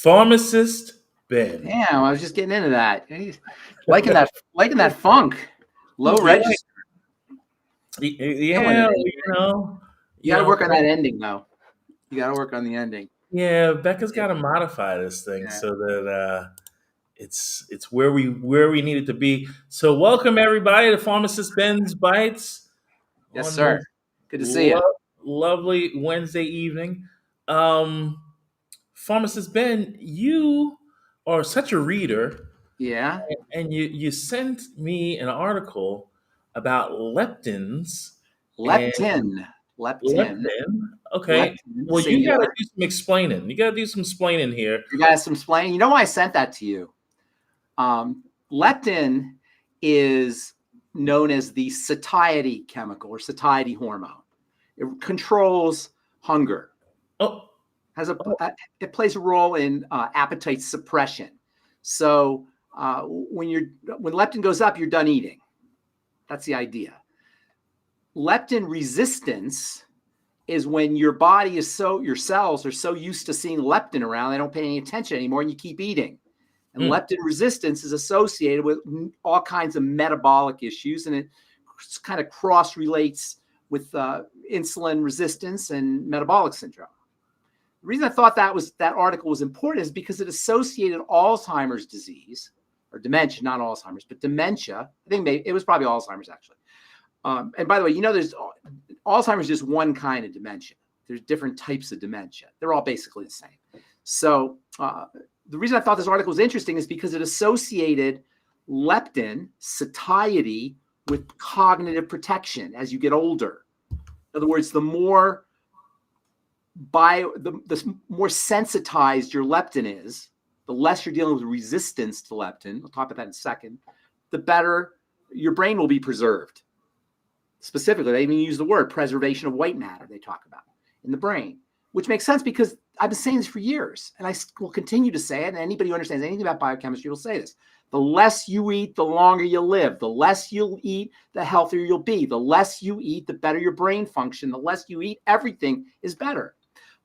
Pharmacist Ben. Damn, I was just getting into that. Liking that funk. Low register. Yeah, You got to work on that ending, though. You got to work on the ending. Yeah, Becca's got to modify this thing so that it's where we need it to be. So welcome everybody to Pharmacist Ben's Bites. Yes, sir. Good to see you. Lovely Wednesday evening. Pharmacist Ben, you are such a reader. Yeah. And you sent me an article about leptins. Leptin. Okay. Leptin, well, singular. You got to do some explaining. You got to do some explaining here. You got some explaining. You know why I sent that to you? Leptin is known as the satiety chemical or satiety hormone. It controls hunger. It plays a role in appetite suppression. So when leptin goes up, you're done eating. That's the idea. Leptin resistance is when your cells are so used to seeing leptin around, they don't pay any attention anymore, and you keep eating. And leptin resistance is associated with all kinds of metabolic issues, and it kind of cross-relates with insulin resistance and metabolic syndrome. The reason I thought that article was important is because it associated Alzheimer's disease, or dementia, not Alzheimer's, but dementia. I think it was probably Alzheimer's, actually. And by the way, there's Alzheimer's is just one kind of dementia. There's different types of dementia. They're all basically the same. So the reason I thought this article was interesting is because it associated leptin, satiety, with cognitive protection as you get older. In other words, the more sensitized your leptin is, the less you're dealing with resistance to leptin, we'll talk about that in a second, the better your brain will be preserved. Specifically, they even use the word preservation of white matter they talk about in the brain, which makes sense because I've been saying this for years, and I will continue to say it, and anybody who understands anything about biochemistry will say this. The less you eat, the longer you live. The less you'll eat, the healthier you'll be. The less you eat, the better your brain function. The less you eat, everything is better.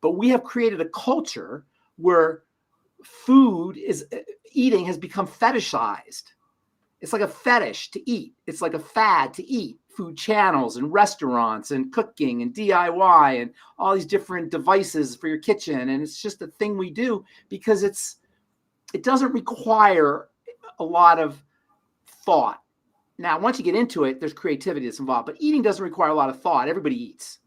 But we have created a culture where eating has become fetishized. It's like a fetish to eat. It's like a fad to eat. Food channels and restaurants and cooking and DIY and all these different devices for your kitchen. And it's just a thing we do because it doesn't require a lot of thought. Now, once you get into it, there's creativity that's involved, but eating doesn't require a lot of thought. Everybody eats.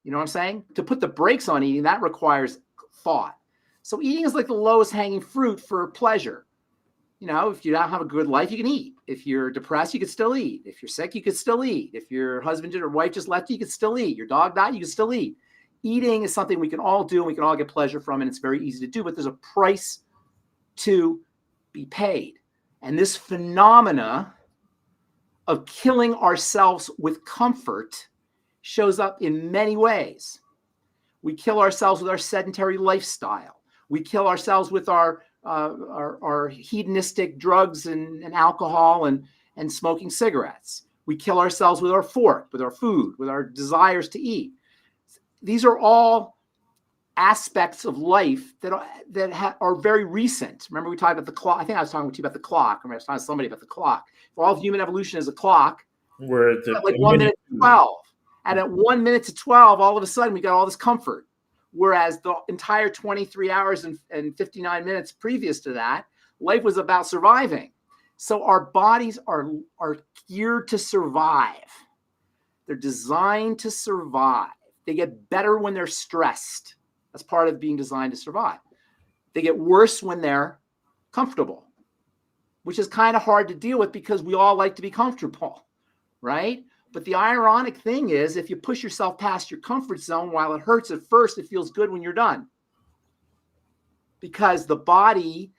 You know what I'm saying? To put the brakes on eating, that requires thought. So eating is like the lowest hanging fruit for pleasure. If you don't have a good life, you can eat. If you're depressed, you can still eat. If you're sick, you can still eat. If your husband or wife just left you, you can still eat. Your dog died, you can still eat. Eating is something we can all do and we can all get pleasure from, and it's very easy to do, but there's a price to be paid. And this phenomena of killing ourselves with comfort shows up in many ways. We kill ourselves with our sedentary lifestyle. We kill ourselves with our hedonistic drugs and alcohol and smoking cigarettes. We kill ourselves with our fork, with our food, with our desires to eat. These are all aspects of life that are very recent. Remember, we talked about the clock. I think I was talking to you about the clock. I was talking to somebody about the clock. For all of human evolution is a clock. We're at like 1 minute to 12. And at 1 minute to 12, all of a sudden we got all this comfort. Whereas the entire 23 hours and 59 minutes previous to that, life was about surviving. So our bodies are geared to survive. They're designed to survive. They get better when they're stressed. That's part of being designed to survive. They get worse when they're comfortable, which is kind of hard to deal with because we all like to be comfortable, right? But the ironic thing is, if you push yourself past your comfort zone, while it hurts at first, it feels good when you're done. Because the body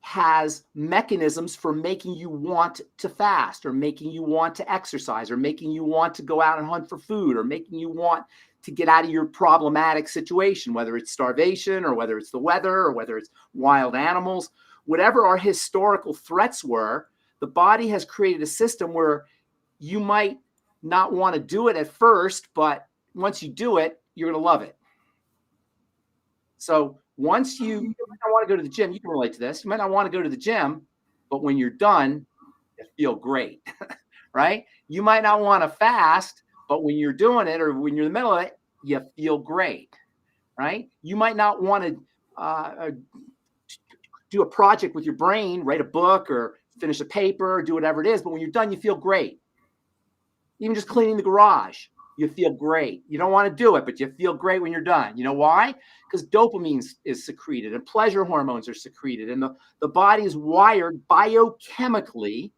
has mechanisms for making you want to fast, or making you want to exercise, or making you want to go out and hunt for food, or making you want to get out of your problematic situation, whether it's starvation, or whether it's the weather, or whether it's wild animals. Whatever our historical threats were, the body has created a system where you might not want to do it at first, but once you do it, you're going to love it. So Once you might not want to go to the gym, you can relate to this. You might not want to go to the gym, but when you're done, you feel great, right? You might not want to fast, but when you're doing it or when you're in the middle of it, you feel great, right? You might not want to do a project with your brain, write a book or finish a paper or do whatever it is, but when you're done, you feel great. Even just cleaning the garage, you feel great. You don't want to do it, but you feel great when you're done. You know why? Because dopamine is secreted and pleasure hormones are secreted. And the body is wired biochemically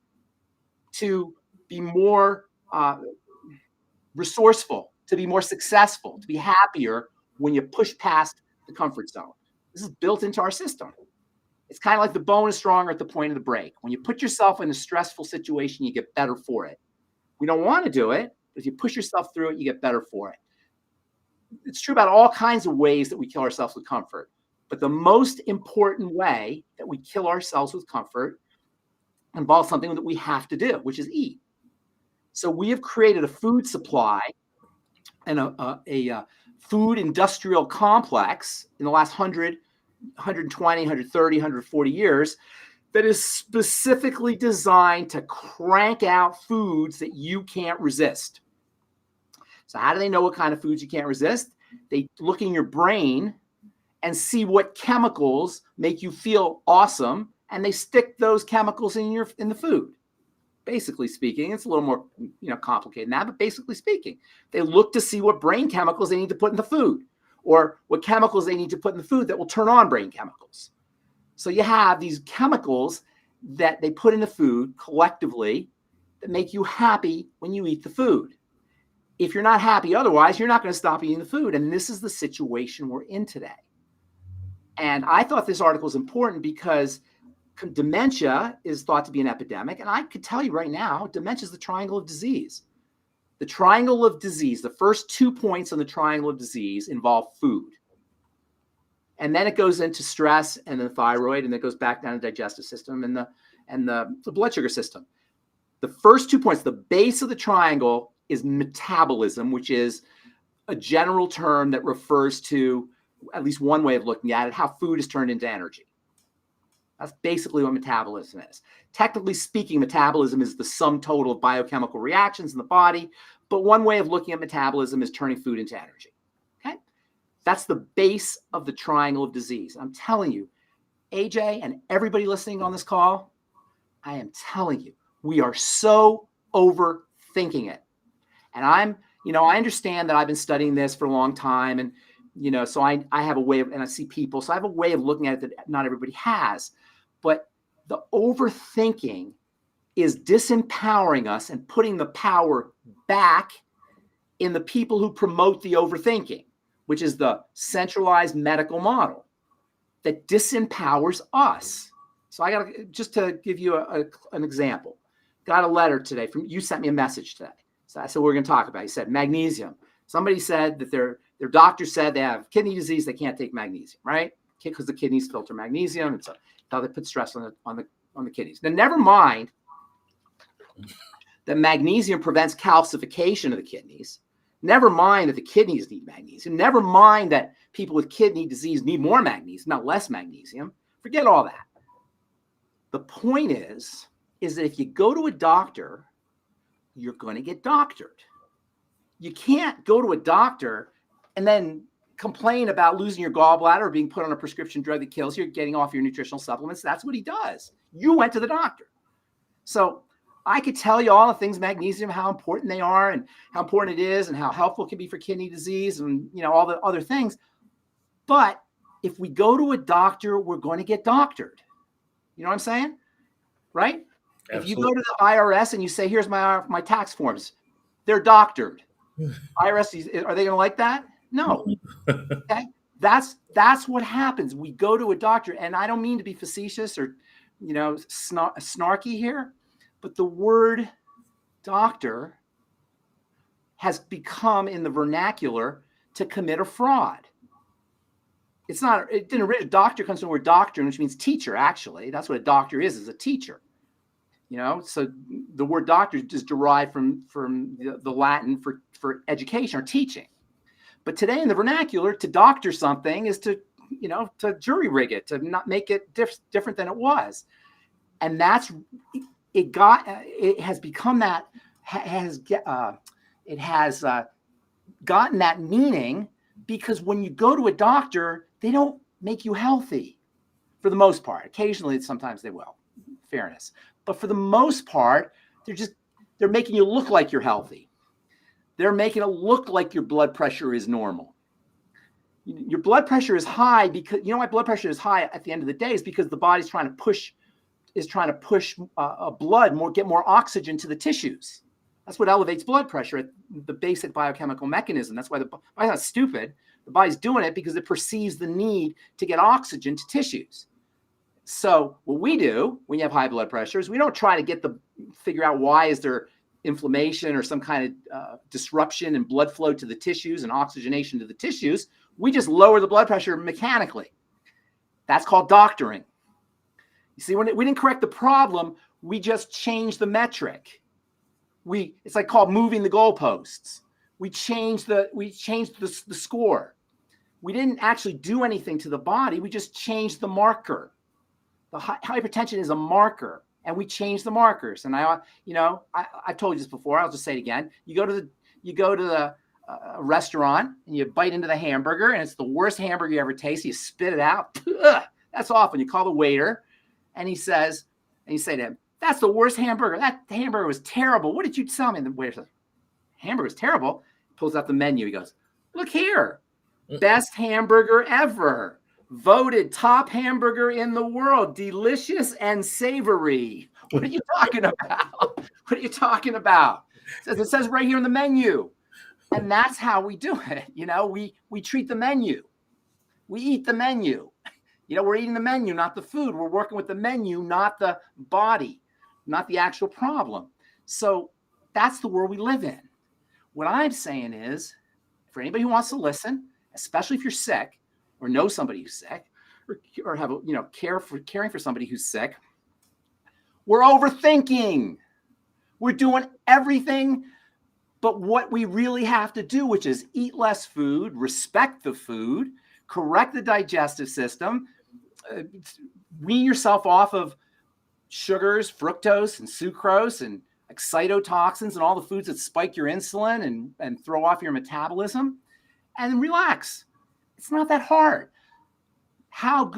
to be more resourceful, to be more successful, to be happier when you push past the comfort zone. This is built into our system. It's kind of like the bone is stronger at the point of the break. When you put yourself in a stressful situation, you get better for it. We don't want to do it, but if you push yourself through it, you get better for it. It's true about all kinds of ways that we kill ourselves with comfort. But the most important way that we kill ourselves with comfort involves something that we have to do, which is eat. So we have created a food supply and a food industrial complex in the last 100, 120, 130, 140 years that is specifically designed to crank out foods that you can't resist. So how do they know what kind of foods you can't resist? They look in your brain and see what chemicals make you feel awesome, and they stick those chemicals in the food. Basically speaking, it's a little more complicated than that, but basically speaking, they look to see what brain chemicals they need to put in the food, or what chemicals they need to put in the food that will turn on brain chemicals. So you have these chemicals that they put in the food collectively that make you happy when you eat the food. If you're not happy otherwise, you're not going to stop eating the food. And this is the situation we're in today. And I thought this article is important because dementia is thought to be an epidemic. And I could tell you right now, dementia is the triangle of disease. The triangle of disease, the first 2 points on the triangle of disease involve food. And then it goes into stress and the thyroid, and then it goes back down to the digestive system and the blood sugar system. The first 2 points, the base of the triangle is metabolism, which is a general term that refers to, at least one way of looking at it, how food is turned into energy. That's basically what metabolism is. Technically speaking, metabolism is the sum total of biochemical reactions in the body, but one way of looking at metabolism is turning food into energy. Okay? That's the base of the triangle of disease. I'm telling you, AJ and everybody listening on this call, I am telling you, we are so overthinking it. And I understand that I've been studying this for a long time, and so I have a way of, and I see people, so I have a way of looking at it that not everybody has. But the overthinking is disempowering us and putting the power back in the people who promote the overthinking, which is the centralized medical model that disempowers us. So just to give you an example, got a letter today you sent me a message today. So I said, we're going to talk about it. He said, magnesium. Somebody said that their doctor said they have kidney disease, they can't take magnesium, right? Because the kidneys filter magnesium. And so how they put stress on the kidneys. Now, never mind that magnesium prevents calcification of the kidneys. Never mind that the kidneys need magnesium. Never mind that people with kidney disease need more magnesium, not less magnesium. Forget all that. The point is that if you go to a doctor, you're going to get doctored. You can't go to a doctor and then complain about losing your gallbladder or being put on a prescription drug that kills you, getting off your nutritional supplements. That's what he does. You went to the doctor. So I could tell you all the things, magnesium, how important they are and how important it is and how helpful it can be for kidney disease and all the other things. But if we go to a doctor, we're going to get doctored. You know what I'm saying? Right? Absolutely. If you go to the IRS and you say, here's my tax forms, they're doctored. IRS, are they going to like that? No. Okay. That's what happens. We go to a doctor, and I don't mean to be facetious or, snarky here, but the word doctor has become in the vernacular to commit a fraud. Doctor comes from the word doctrine, which means teacher, actually. That's what a doctor is a teacher. So the word doctor is derived from the Latin for education or teaching. But today in the vernacular, to doctor something is to, to jury rig it, to not make it different than it was. And it has become that, it has gotten that meaning, because when you go to a doctor, they don't make you healthy for the most part. Occasionally, sometimes they will, fairness. But for the most part, they're making you look like you're healthy. They're making it look like your blood pressure is normal. Your blood pressure is high because, you know why blood pressure is high at the end of the day is because the body's trying to push blood get more oxygen to the tissues. That's what elevates blood pressure, the basic biochemical mechanism. That's why the body's not stupid. The body's doing it because it perceives the need to get oxygen to tissues. So what we do when you have high blood pressure is we don't try to figure out why is there inflammation or some kind of disruption in blood flow to the tissues and oxygenation to the tissues. We just lower the blood pressure mechanically. That's called doctoring. You see, when we didn't correct the problem, we just changed the metric. It's like called moving the goalposts. We changed the score. We didn't actually do anything to the body. We just changed the marker. The hypertension is a marker, and we changed the markers. And I've told you this before. I'll just say it again. You go to the restaurant and you bite into the hamburger, and it's the worst hamburger you ever taste. You spit it out. That's awful. You call the waiter, and you say to him, "That's the worst hamburger. That hamburger was terrible. What did you tell me?" And the waiter says, "Hamburger was terrible." He pulls out the menu. He goes, "Look here, best hamburger ever. Voted top hamburger in the world, delicious and savory." What are you talking about? What are you talking about? It says right here in the menu. And that's how we do it. We treat the menu. We eat the menu. We're eating the menu, not the food. We're working with the menu, not the body, not the actual problem. So that's the world we live in. What I'm saying is, for anybody who wants to listen, especially if you're sick or know somebody who's sick or have caring for somebody who's sick, we're overthinking. We're doing everything but what we really have to do, which is eat less food, respect the food, correct the digestive system, wean yourself off of sugars, fructose and sucrose and excitotoxins and all the foods that spike your insulin and throw off your metabolism, and relax. It's not that hard. How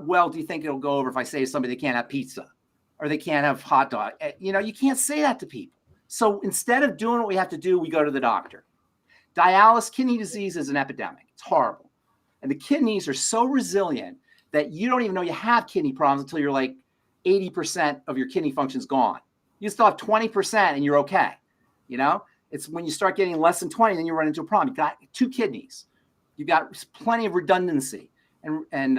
well do you think it'll go over if I say to somebody they can't have pizza or they can't have hot dog? You can't say that to people. So instead of doing what we have to do, we go to the doctor. Kidney disease is an epidemic. It's horrible. And the kidneys are so resilient that you don't even know you have kidney problems until you're like 80% of your kidney function's gone. You still have 20% and you're okay. It's when you start getting less than 20, then you run into a problem. You've got 2 kidneys. You've got plenty of redundancy and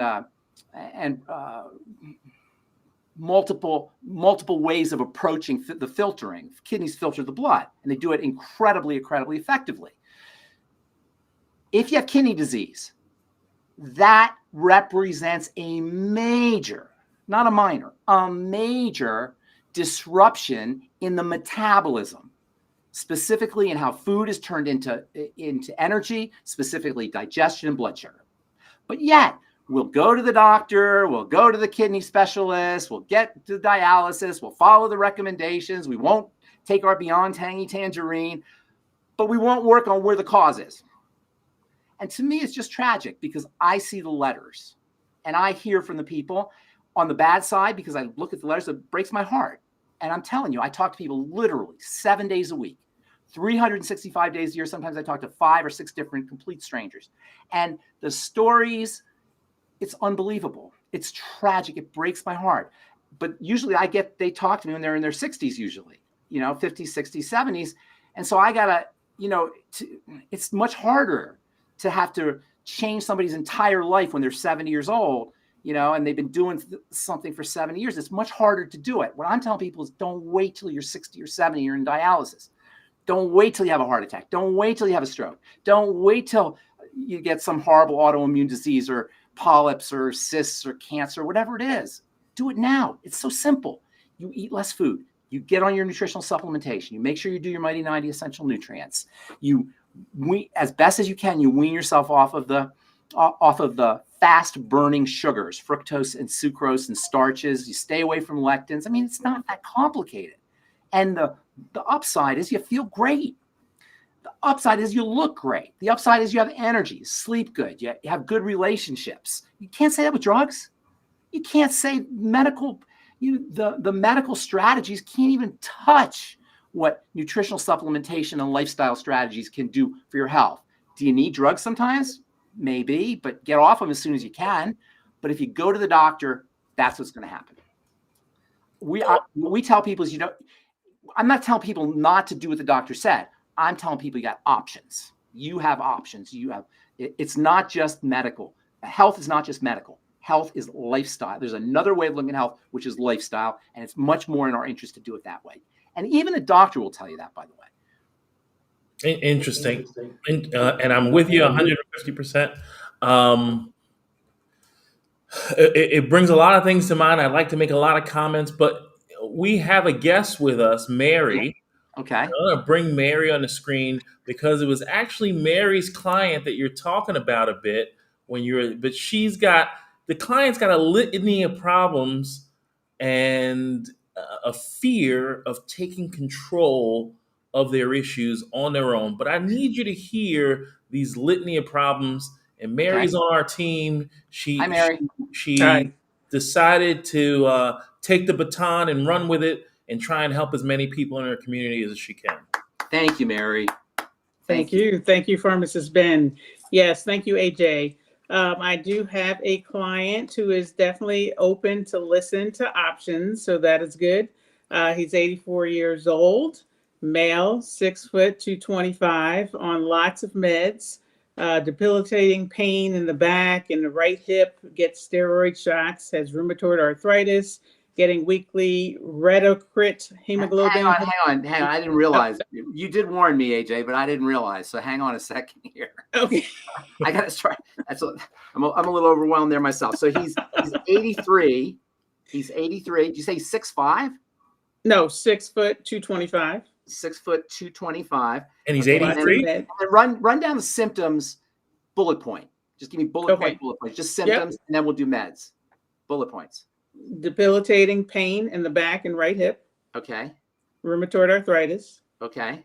multiple ways of approaching the filtering. Kidneys filter the blood, and they do it incredibly effectively. If you have kidney disease, that represents a major, not a minor, a major disruption in the metabolism, specifically in how food is turned into energy, specifically digestion and blood sugar. But yet, we'll go to the doctor, we'll go to the kidney specialist, we'll get to dialysis, we'll follow the recommendations, we won't take our Beyond Tangy Tangerine, but we won't work on where the cause is. And to me, it's just tragic because I see the letters and I hear from the people on the bad side because I look at the letters, it breaks my heart. And I'm telling you, I talk to people literally 7 days a week, 365 days a year. Sometimes I talk to 5 or 6 different complete strangers. And the stories, it's unbelievable. It's tragic. It breaks my heart. But usually they talk to me when they're in their 60s, usually, 50s, 60s, 70s. And so I gotta, it's much harder to have to change somebody's entire life when they're 70 years old, and they've been doing something for 70 years. It's much harder to do it. What I'm telling people is don't wait till you're 60 or 70, you're in dialysis. Don't wait till you have a heart attack. Don't wait till you have a stroke. Don't wait till you get some horrible autoimmune disease or polyps or cysts or cancer, whatever it is. Do it now. It's so simple. You eat less food. You get on your nutritional supplementation. You make sure you do your Mighty 90 essential nutrients. As best as you can, you wean yourself off of the off of the fast burning sugars, fructose and sucrose and starches. You stay away from lectins. I mean, it's not that complicated. And the upside is you feel great. The upside is you look great. The upside is you have energy, sleep good, you have good relationships. You can't say that with drugs. You can't say the medical strategies can't even touch what nutritional supplementation and lifestyle strategies can do for your health. Do you need drugs sometimes? Maybe, but get off them as soon as you can. But if you go to the doctor, that's what's going to happen. We tell people is I'm not telling people not to do what the doctor said. I'm telling people you got options. You have options. It's not just medical. Health is not just medical. Health is lifestyle. There's another way of looking at health, which is lifestyle, and it's much more in our interest to do it that way. And even a doctor will tell you that, by the way. Interesting. And I'm with you 150%. It brings a lot of things to mind. I'd like to make a lot of comments, but we have a guest with us, Mary. Okay. I'm going to bring Mary on the screen because it was actually Mary's client that you're talking about a bit but the client's got a litany of problems and a fear of taking control of their issues on their own. But I need you to hear these litany of problems. And Mary's on our team. Hi, Mary. She decided to take the baton and run with it and try and help as many people in her community as she can. Thank you, Mary. Thank you. Thank you, Pharmacist Ben. Yes, thank you, AJ. I do have a client who is definitely open to listen to options, so that is good. He's 84 years old, male, 6 foot, 225, on lots of meds, debilitating pain in the back and the right hip, gets steroid shots, has rheumatoid arthritis, getting weekly retocrit hemoglobin. Hang on. I didn't realize. You did warn me, AJ, but I didn't realize. So hang on a second here. Okay. I got to try. I'm a little overwhelmed there myself. So he's 83. He's 83. Did you say 6'5"? No, 6 foot, 225. 6 foot, 225. And he's 83? And run down the symptoms, bullet point. Just give me bullet points. Just symptoms, and then we'll do meds. Bullet points. Debilitating pain in the back and right hip. Okay. Rheumatoid arthritis. Okay.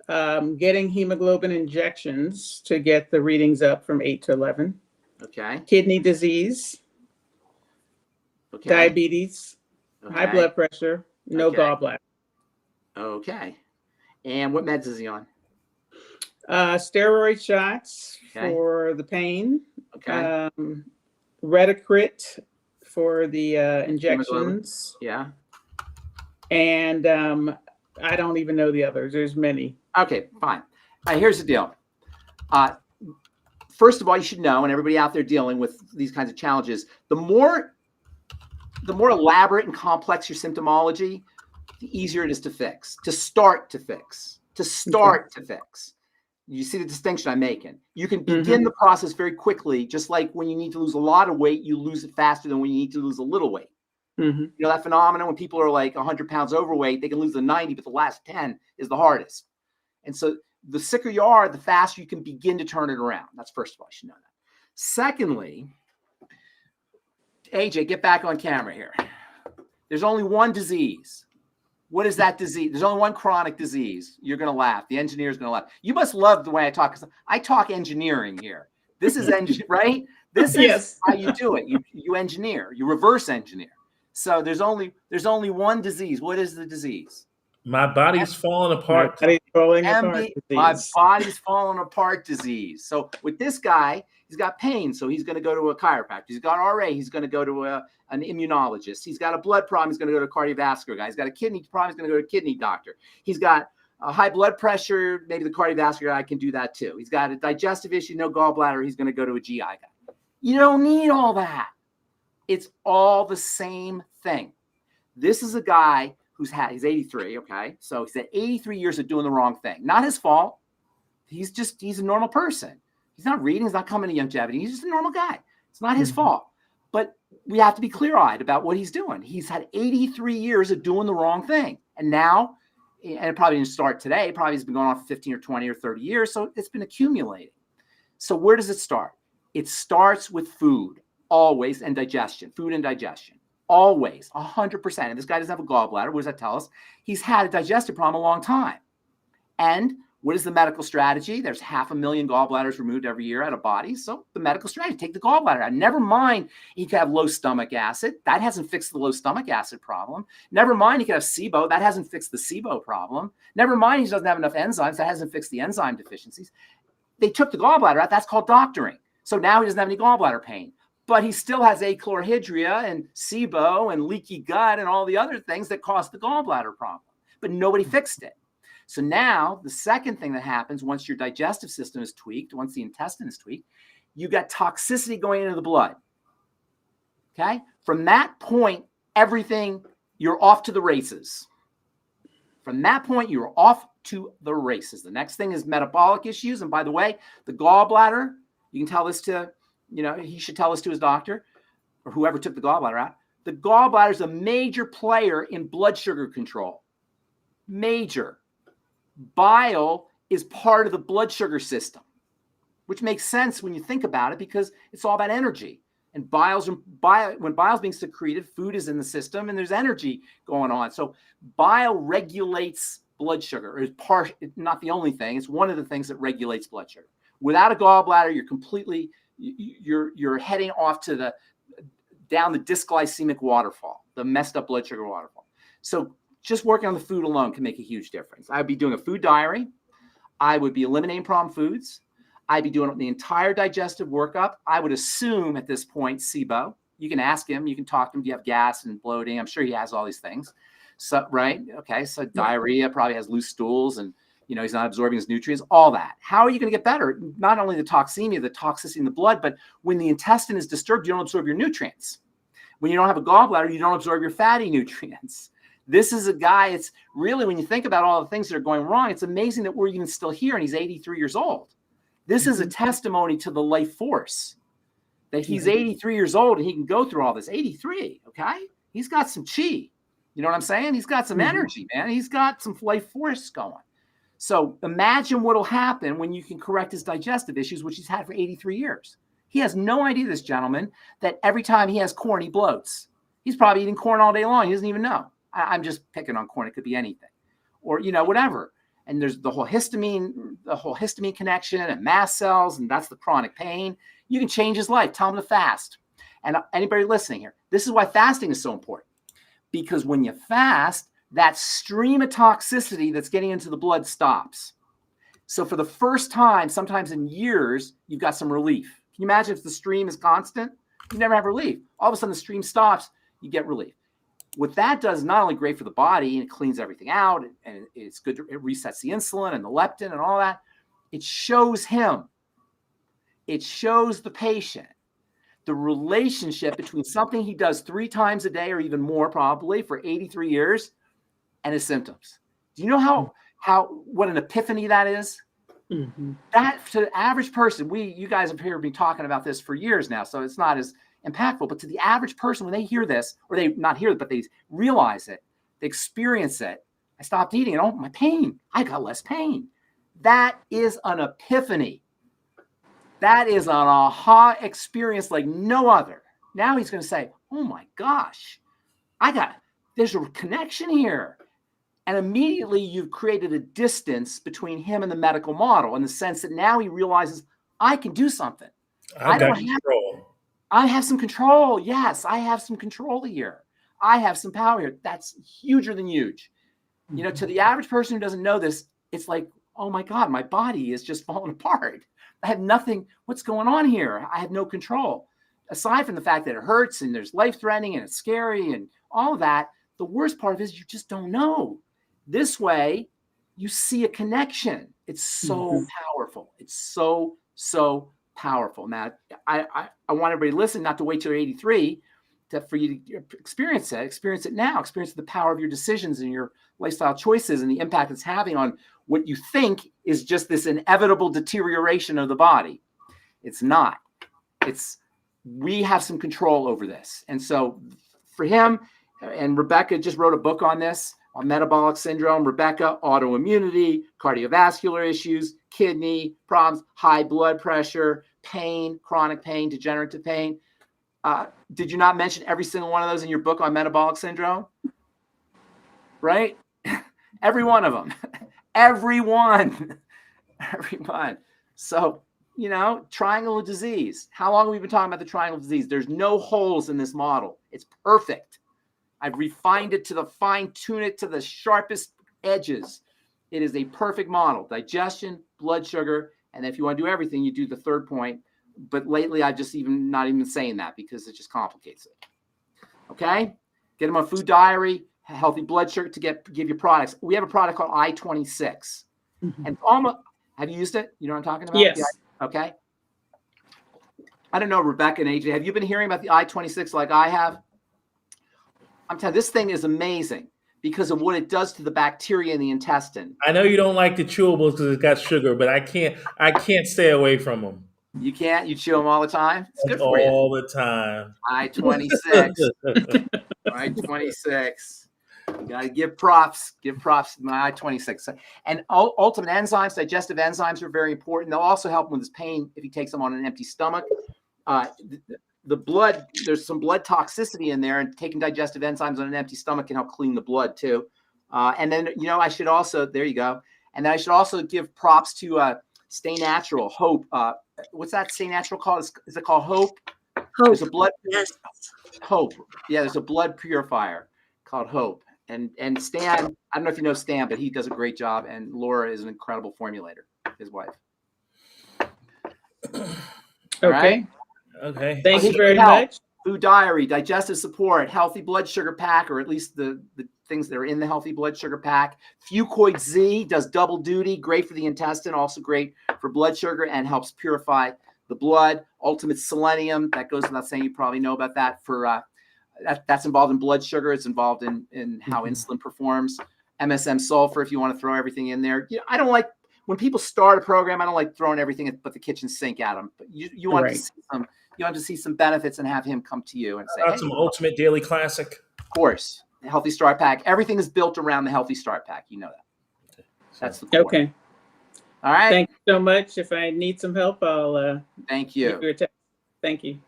Getting hemoglobin injections to get the readings up from 8 to 11. Okay. Kidney disease. Okay. Diabetes. Okay. High blood pressure. No gallbladder. Okay. And what meds is he on? Steroid shots for the pain. Okay. Retocrit for the injections. Yeah. And I don't even know the others. There's many. Okay, fine. Here's the deal. First of all, you should know, and everybody out there dealing with these kinds of challenges, the more elaborate and complex your symptomology, the easier it is to fix, to start to fix. You see the distinction I'm making. You can begin the process very quickly, just like when you need to lose a lot of weight, you lose it faster than when you need to lose a little weight. You know that phenomenon when people are like 100 pounds overweight, they can lose the 90, but the last 10 is the hardest. And so the sicker you are, the faster you can begin to turn it around. That's first of all, you should know that. Secondly, AJ, get back on camera here. There's only one disease. What is that disease? There's only one chronic disease. You're going to laugh. The engineer's going to laugh. You must love the way I talk, because I talk engineering here. This is right? This is how you do it. You engineer. You reverse engineer. So there's only one disease. What is the disease? My body's falling apart. My body's falling apart disease. So with this guy, he's got pain, so he's going to go to a chiropractor. He's got RA, he's going to go to an immunologist. He's got a blood problem, he's going to go to a cardiovascular guy. He's got a kidney problem, he's going to go to a kidney doctor. He's got a high blood pressure, maybe the cardiovascular guy can do that too. He's got a digestive issue, no gallbladder, he's going to go to a GI guy. You don't need all that. It's all the same thing. This is a guy he's 83, okay? So he's had 83 years of doing the wrong thing. Not his fault. He's a normal person. He's not reading, he's not coming to longevity. He's just a normal guy. It's not his fault. But we have to be clear-eyed about what he's doing. He's had 83 years of doing the wrong thing. And now, and it probably didn't start today, it probably has been going on for 15 or 20 or 30 years, so it's been accumulating. So where does it start? It starts with food, always, and digestion, food and digestion, always, 100%. And this guy doesn't have a gallbladder. What does that tell us? He's had a digestive problem a long time. And what is the medical strategy? There's 500,000 gallbladders removed every year out of bodies. So the medical strategy, take the gallbladder out. Never mind he could have low stomach acid. That hasn't fixed the low stomach acid problem. Never mind he could have SIBO. That hasn't fixed the SIBO problem. Never mind he doesn't have enough enzymes. That hasn't fixed the enzyme deficiencies. They took the gallbladder out. That's called doctoring. So now he doesn't have any gallbladder pain. But he still has achlorhydria and SIBO and leaky gut and all the other things that cause the gallbladder problem. But nobody fixed it. So now the second thing that happens once your digestive system is tweaked, once the intestine is tweaked, you got toxicity going into the blood. Okay? From that point, everything, you're off to the races. From that point, you're off to the races. The next thing is metabolic issues. And by the way, the gallbladder, you can tell this to, he should tell this to his doctor or whoever took the gallbladder out. The gallbladder is a major player in blood sugar control. Major. Bile is part of the blood sugar system, which makes sense when you think about it because it's all about energy. And when bile's being secreted, food is in the system and there's energy going on. So bile regulates blood sugar. It's not the only thing. It's one of the things that regulates blood sugar. Without a gallbladder, you're heading off to down the dysglycemic waterfall, the messed up blood sugar waterfall. So just working on the food alone can make a huge difference. I'd be doing a food diary. I would be eliminating problem foods. I'd be doing the entire digestive workup. I would assume at this point, SIBO. You can ask him. You can talk to him. Do you have gas and bloating? I'm sure he has all these things. So, right? Okay. So diarrhea, probably has loose stools and, he's not absorbing his nutrients, all that. How are you going to get better? Not only the toxemia, the toxicity in the blood, but when the intestine is disturbed, you don't absorb your nutrients. When you don't have a gallbladder, you don't absorb your fatty nutrients. This is a guy, it's really, when you think about all the things that are going wrong, it's amazing that we're even still here and he's 83 years old. This is a testimony to the life force that he's 83 years old and he can go through all this. 83, okay? He's got some chi. You know what I'm saying? He's got some energy, man. He's got some life force going. So imagine what'll happen when you can correct his digestive issues, which he's had for 83 years. He has no idea, this gentleman, that every time he has corn, he bloats. He's probably eating corn all day long. He doesn't even know. I'm just picking on corn. It could be anything or, whatever. And there's the whole histamine connection and mast cells. And that's the chronic pain. You can change his life. Tell him to fast. And anybody listening here, this is why fasting is so important, because when you fast, that stream of toxicity that's getting into the blood stops. So for the first time, sometimes in years, you've got some relief. Can you imagine if the stream is constant? You never have relief. All of a sudden the stream stops, you get relief. What that does is not only great for the body and it cleans everything out and it's good, it resets the insulin and the leptin and all that. It shows him, it shows the patient the relationship between something he does 3 times a day or even more probably for 83 years and his symptoms. Do you know what an epiphany that is? Mm-hmm. That to the average person, you guys have heard me talking about this for years now, so it's not as impactful, but to the average person, when they hear this, or they not hear it, but they realize it, they experience it. I stopped eating and my pain, I got less pain. That is an epiphany. That is an aha experience like no other. Now he's going to say, oh my gosh, there's a connection here. And immediately you've created a distance between him and the medical model in the sense that now he realizes I can do something. I have some control. Yes, I have some control here. I have some power here. That's huger than huge. Mm-hmm. To the average person who doesn't know this, it's like, oh my God, my body is just falling apart. I have nothing. What's going on here? I have no control. Aside from the fact that it hurts and there's life-threatening and it's scary and all of that, the worst part of it is you just don't know. This way, you see a connection. It's so powerful. It's so, so powerful. Now, I want everybody to listen, not to wait till you're 83 for you to experience it. Experience it now. Experience the power of your decisions and your lifestyle choices and the impact it's having on what you think is just this inevitable deterioration of the body. It's not. We have some control over this. And so for him, and Rebecca just wrote a book on this, on metabolic syndrome. Rebecca, autoimmunity, cardiovascular issues, kidney problems, high blood pressure, pain, chronic pain, degenerative pain. Did you not mention every single one of those in your book on metabolic syndrome? Right? Every one of them. Everyone. So, triangle of disease. How long have we been talking about the triangle of disease? There's no holes in this model. It's perfect. I've refined it to the fine-tune it to the sharpest edges. It is a perfect model. Digestion, blood sugar, and if you want to do everything, you do the third point. But lately, I've just not even saying that because it just complicates it. Okay? Get them on food diary, healthy blood sugar to give you products. We have a product called I-26. Mm-hmm. And almost, have you used it? You know what I'm talking about? Yes. Okay. I don't know, Rebecca and AJ, have you been hearing about the I-26 like I have? I'm telling you, this thing is amazing because of what it does to the bacteria in the intestine. I know you don't like the chewables because it's got sugar, but I can't stay away from them. You can't? You chew them all the time? It's good for all the time. I-26. I-26. You got to give props. Give props to my I-26. And ultimate enzymes, digestive enzymes are very important. They'll also help him with his pain if he takes them on an empty stomach. The blood, there's some blood toxicity in there, and taking digestive enzymes on an empty stomach can help clean the blood too. And then, I should also, there you go. And then I should also give props to Stay Natural, Hope. What's that Stay Natural called? Is it called Hope? There's a blood, Yes. Hope. Yeah, there's a blood purifier called Hope. And Stan, I don't know if you know Stan, but he does a great job. And Laura is an incredible formulator, his wife. Okay. Right? Okay. Thank you very much. Food diary, digestive support, healthy blood sugar pack, or at least the things that are in the healthy blood sugar pack. Fucoid Z does double duty, great for the intestine, also great for blood sugar and helps purify the blood. Ultimate selenium, that goes without saying, you probably know about that for that's involved in blood sugar. It's involved in how insulin performs. MSM sulfur, if you want to throw everything in there. I don't like when people start a program. I don't like throwing everything but the kitchen sink at them. But you want to see some. You want to see some benefits and have him come to you and say, Some ultimate daily classic. Of course, the Healthy Start Pack. Everything is built around the Healthy Start Pack. You know that. That's the core. Okay. All right. Thank you so much. If I need some help, I'll thank you. give you a text. Thank you.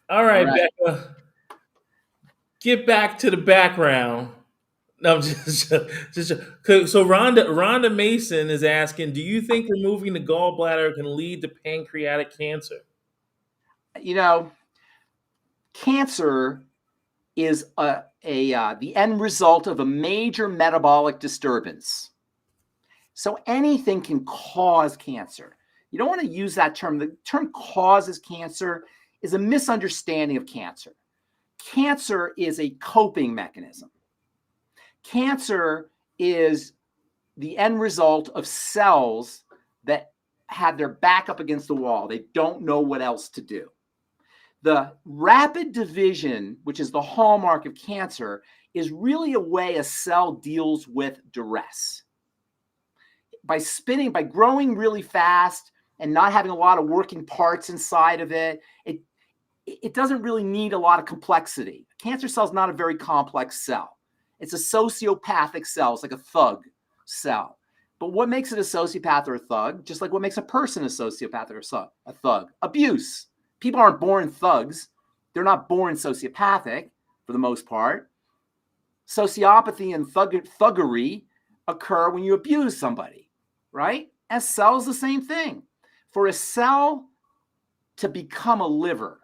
All right, Becca. Get back to the background. No, just so Rhonda Mason is asking, do you think removing the gallbladder can lead to pancreatic cancer? Cancer is the end result of a major metabolic disturbance. So anything can cause cancer. You don't want to use that term. The term causes cancer is a misunderstanding of cancer. Cancer is a coping mechanism. Cancer is the end result of cells that have their back up against the wall. They don't know what else to do. The rapid division, which is the hallmark of cancer, is really a way a cell deals with duress. By growing really fast and not having a lot of working parts inside of it, it doesn't really need a lot of complexity. A cancer cell is not a very complex cell. It's a sociopathic cell. It's like a thug cell. But what makes it a sociopath or a thug? Just like what makes a person a sociopath or a thug? Abuse. People aren't born thugs. They're not born sociopathic for the most part. Sociopathy and thuggery occur when you abuse somebody, right? A cell is the same thing. For a cell to become a liver,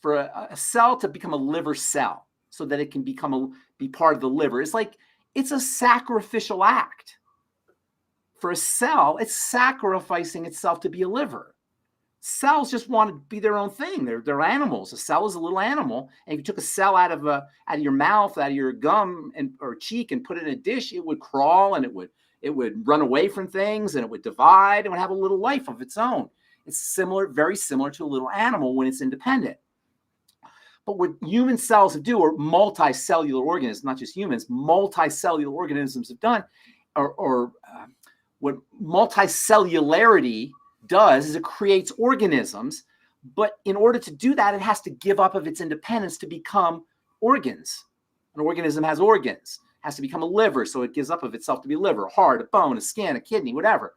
for a cell to become a liver cell, so that it can be part of the liver. It's a sacrificial act. For a cell, it's sacrificing itself to be a liver. Cells just want to be their own thing. They're animals. A cell is a little animal. And if you took a cell out of your mouth, out of your gum or cheek and put it in a dish, it would crawl and it would run away from things and it would divide and would have a little life of its own. It's very similar to a little animal when it's independent. But what human cells do, or multicellular organisms, not just humans, multicellular organisms have done, or what multicellularity does is it creates organisms, but in order to do that, it has to give up of its independence to become organs. An organism has organs, has to become a liver, so it gives up of itself to be a liver, a heart, a bone, a skin, a kidney, whatever.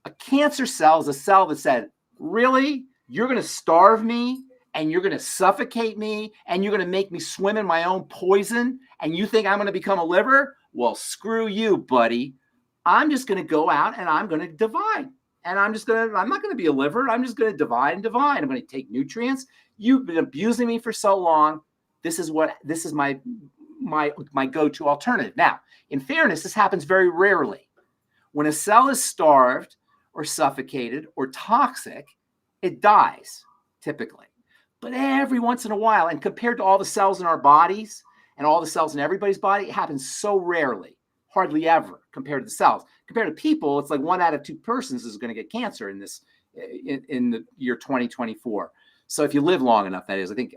A cancer cell is a cell that said, really? You're going to starve me and you're going to suffocate me and you're going to make me swim in my own poison and you think I'm going to become a liver? Well, screw you, buddy. I'm just going to go out and I'm going to divide. And I'm not going to be a liver. I'm just going to divide and divide. I'm going to take nutrients. You've been abusing me for so long. This is my go-to alternative. Now, in fairness, this happens very rarely. When a cell is starved or suffocated or toxic, it dies typically. But every once in a while, and compared to all the cells in our bodies and all the cells in everybody's body, it happens so rarely, hardly ever compared to the cells. Compared to people, it's like 1 out of 2 persons is going to get cancer in the year 2024. So if you live long enough, that is, I think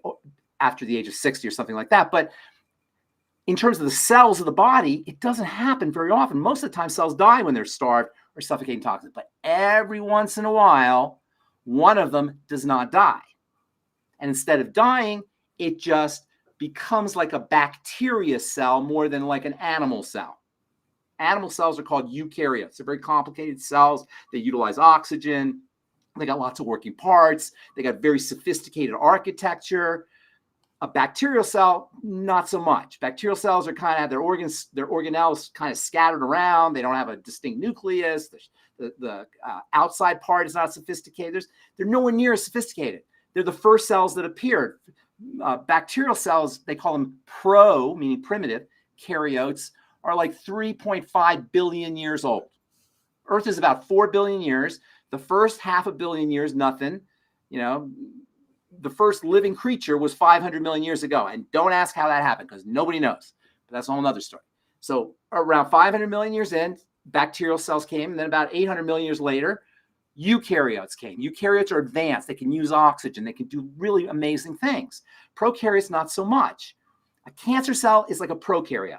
after the age of 60 or something like that. But in terms of the cells of the body, it doesn't happen very often. Most of the time, cells die when they're starved or suffocating toxic. But every once in a while, one of them does not die. And instead of dying, it just becomes like a bacteria cell more than like an animal cell. Animal cells are called eukaryotes. They're very complicated cells. They utilize oxygen. They got lots of working parts. They got very sophisticated architecture. A bacterial cell, not so much. Bacterial cells are kind of have their organelles kind of scattered around. They don't have a distinct nucleus. The outside part is not sophisticated. They're nowhere near as sophisticated. They're the first cells that appeared. Bacterial cells, they call them meaning primitive, karyotes, are like 3.5 billion years old. Earth is about 4 billion years. The first 500 million years, nothing. The first living creature was 500 million years ago. And don't ask how that happened because nobody knows. But that's a whole other story. So around 500 million years in, bacterial cells came. And then about 800 million years later, eukaryotes came. Eukaryotes are advanced. They can use oxygen. They can do really amazing things. Prokaryotes, not so much. A cancer cell is like a prokaryote.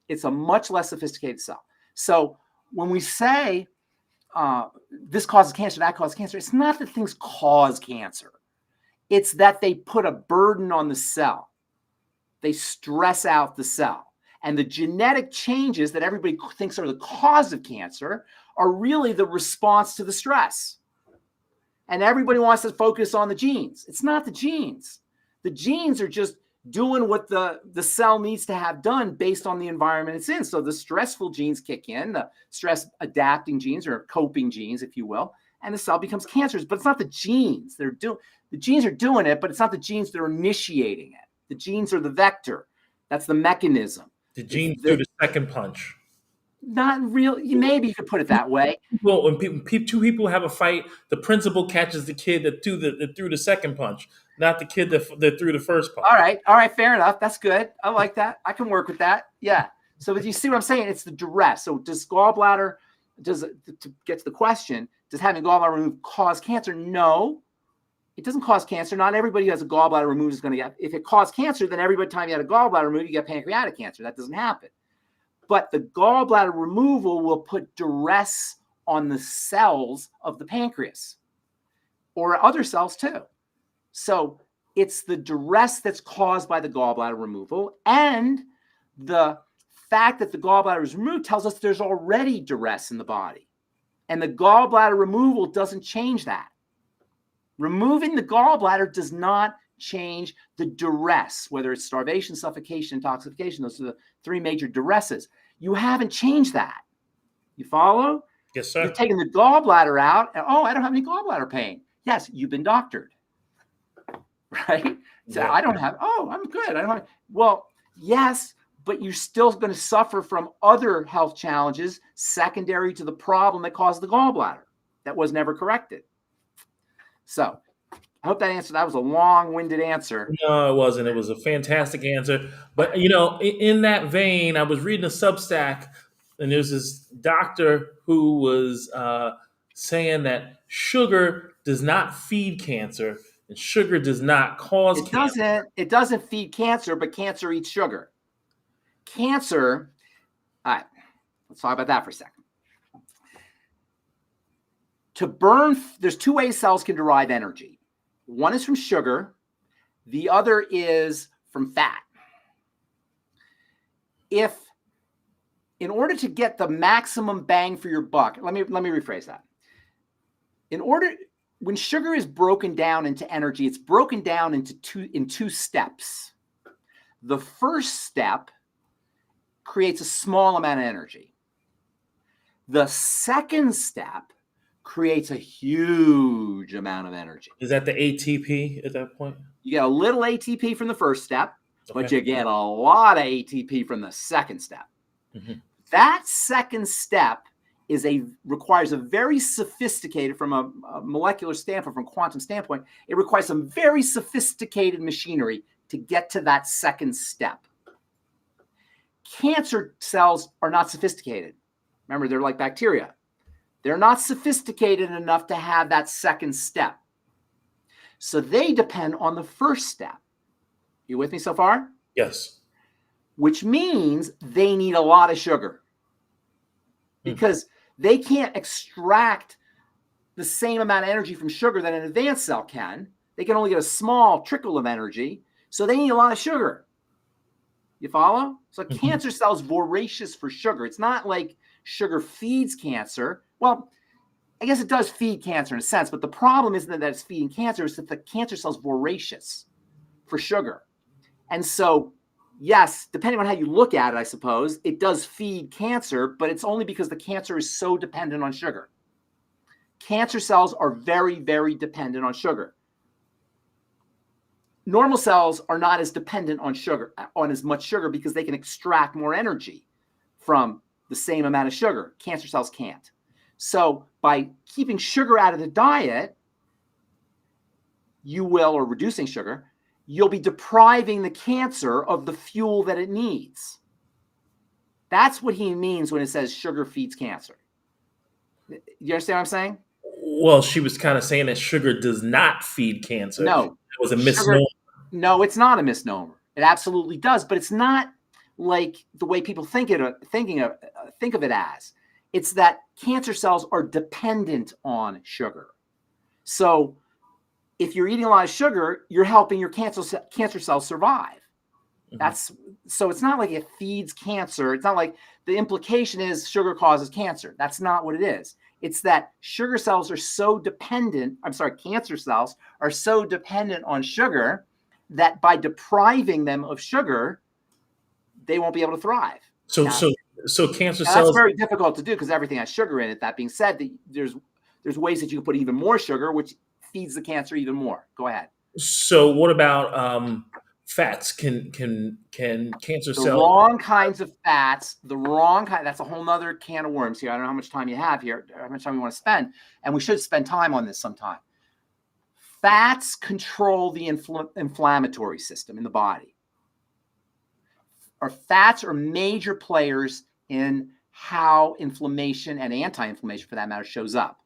It's a much less sophisticated cell. So when we say this causes cancer, that causes cancer, it's not that things cause cancer. It's that they put a burden on the cell. They stress out the cell. And the genetic changes that everybody thinks are the cause of cancer are really the response to the stress. And everybody wants to focus on the genes. It's not the genes. The genes are just doing what the cell needs to have done based on the environment it's in. So the stressful genes kick in, the stress adapting genes or coping genes, if you will, and the cell becomes cancerous. But it's not the genes. The genes are doing it, but it's not the genes that are initiating it. The genes are the vector. That's the mechanism. The genes do the second punch. Not really. Maybe you could put it that way. Well, when two people have a fight, the principal catches the kid that threw the second punch, not the kid that threw the first punch. All right, fair enough. That's good. I like that. I can work with that. Yeah. So if you see what I'm saying, it's the duress. So to get to the question, does having gallbladder removed cause cancer? No, it doesn't cause cancer. Not everybody who has a gallbladder removed is going to get. If it caused cancer, then every time you had a gallbladder removed, you get pancreatic cancer. That doesn't happen. But the gallbladder removal will put duress on the cells of the pancreas or other cells too. So it's the duress that's caused by the gallbladder removal, and the fact that the gallbladder is removed tells us there's already duress in the body. And the gallbladder removal doesn't change that. Removing the gallbladder does not change the duress, whether it's starvation, suffocation, intoxication. Those are the 3 major duresses. You haven't changed that. You follow? Yes, sir. You've taken the gallbladder out. And, I don't have any gallbladder pain. Yes, you've been doctored. Right? So Yeah. I don't have, I'm good. I don't have, well, yes, but you're still going to suffer from other health challenges secondary to the problem that caused the gallbladder that was never corrected. So I hope that answered. That was a long-winded answer. No, it wasn't. It was a fantastic answer. But, in that vein, I was reading a Substack, and there's this doctor who was saying that sugar does not feed cancer, and sugar does not cause cancer. It doesn't feed cancer, but cancer eats sugar. Cancer, all right, let's talk about that for a second. To burn, there's 2 ways cells can derive energy. One is from sugar. The other is from fat. In order to get the maximum bang for your buck, let me rephrase that. when sugar is broken down into energy, it's broken down into two steps. The first step creates a small amount of energy. The second step creates a huge amount of energy. Is that the ATP at that point? You get a little ATP from the first step, but Okay. you get a lot of ATP from the second step. Mm-hmm. That second step requires a very sophisticated, from a molecular standpoint, from a quantum standpoint, it requires some very sophisticated machinery to get to that second step. Cancer cells are not sophisticated. Remember, they're like bacteria. They're not sophisticated enough to have that second step. So they depend on the first step. You with me so far? Yes. Which means they need a lot of sugar, because they can't extract the same amount of energy from sugar that an advanced cell can. They can only get a small trickle of energy, so they need a lot of sugar. You follow? So cancer cells voracious for sugar. It's not like sugar feeds cancer. Well, I guess it does feed cancer in a sense, but the problem isn't that it's feeding cancer, it's that the cancer cell's voracious for sugar. And so, yes, depending on how you look at it, I suppose, it does feed cancer, but it's only because the cancer is so dependent on sugar. Cancer cells are very, very dependent on sugar. Normal cells are not as dependent on sugar, on as much sugar, because they can extract more energy from the same amount of sugar. Cancer cells can't. So by keeping sugar out of the diet, or reducing sugar, you'll be depriving the cancer of the fuel that it needs. That's what he means when it says sugar feeds cancer. You understand what I'm saying? Well, she was kind of saying that sugar does not feed cancer. No. It was a misnomer. No, it's not a misnomer. It absolutely does, but it's not like the way people think of it as. It's that cancer cells are dependent on sugar. So if you're eating a lot of sugar, you're helping your cancer cells survive. So it's not like it feeds cancer. It's not like the implication is sugar causes cancer. That's not what it is. It's that cancer cells are so dependent on sugar that by depriving them of sugar, they won't be able to thrive. So cancer cells. That's very difficult to do because everything has sugar in it. That being said, there's ways that you can put even more sugar, which feeds the cancer even more. Go ahead. So what about fats? Can cancer cells? The wrong kinds of fats, that's a whole nother can of worms here. I don't know how much time you have here, how much time you want to spend, and we should spend time on this sometime. Fats control the inflammatory system in the body. Fats are major players in how inflammation and anti-inflammation, for that matter, shows up.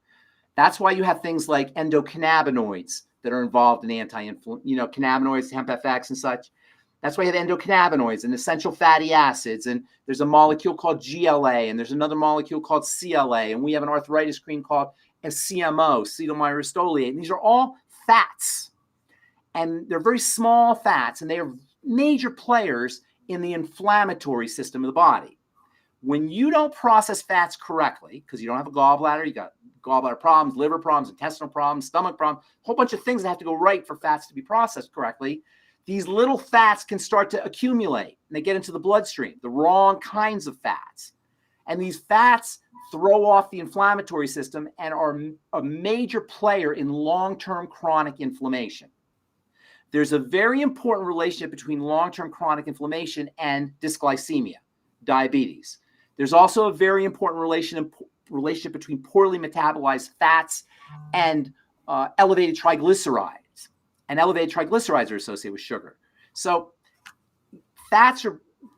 That's why you have things like endocannabinoids that are involved in cannabinoids, HempFX and such. That's why you have endocannabinoids and essential fatty acids. And there's a molecule called GLA, and there's another molecule called CLA. And we have an arthritis cream called CMO, acetylmyristoleate. And these are all fats. And they're very small fats, and they are major players in the inflammatory system of the body. When you don't process fats correctly, because you don't have a gallbladder, you got gallbladder problems, liver problems, intestinal problems, stomach problems, a whole bunch of things that have to go right for fats to be processed correctly. These little fats can start to accumulate, and they get into the bloodstream, the wrong kinds of fats. And these fats throw off the inflammatory system and are a major player in long-term chronic inflammation. There's a very important relationship between long-term chronic inflammation and dysglycemia, diabetes. There's also a very important relationship between poorly metabolized fats and elevated triglycerides. And elevated triglycerides are associated with sugar. So fats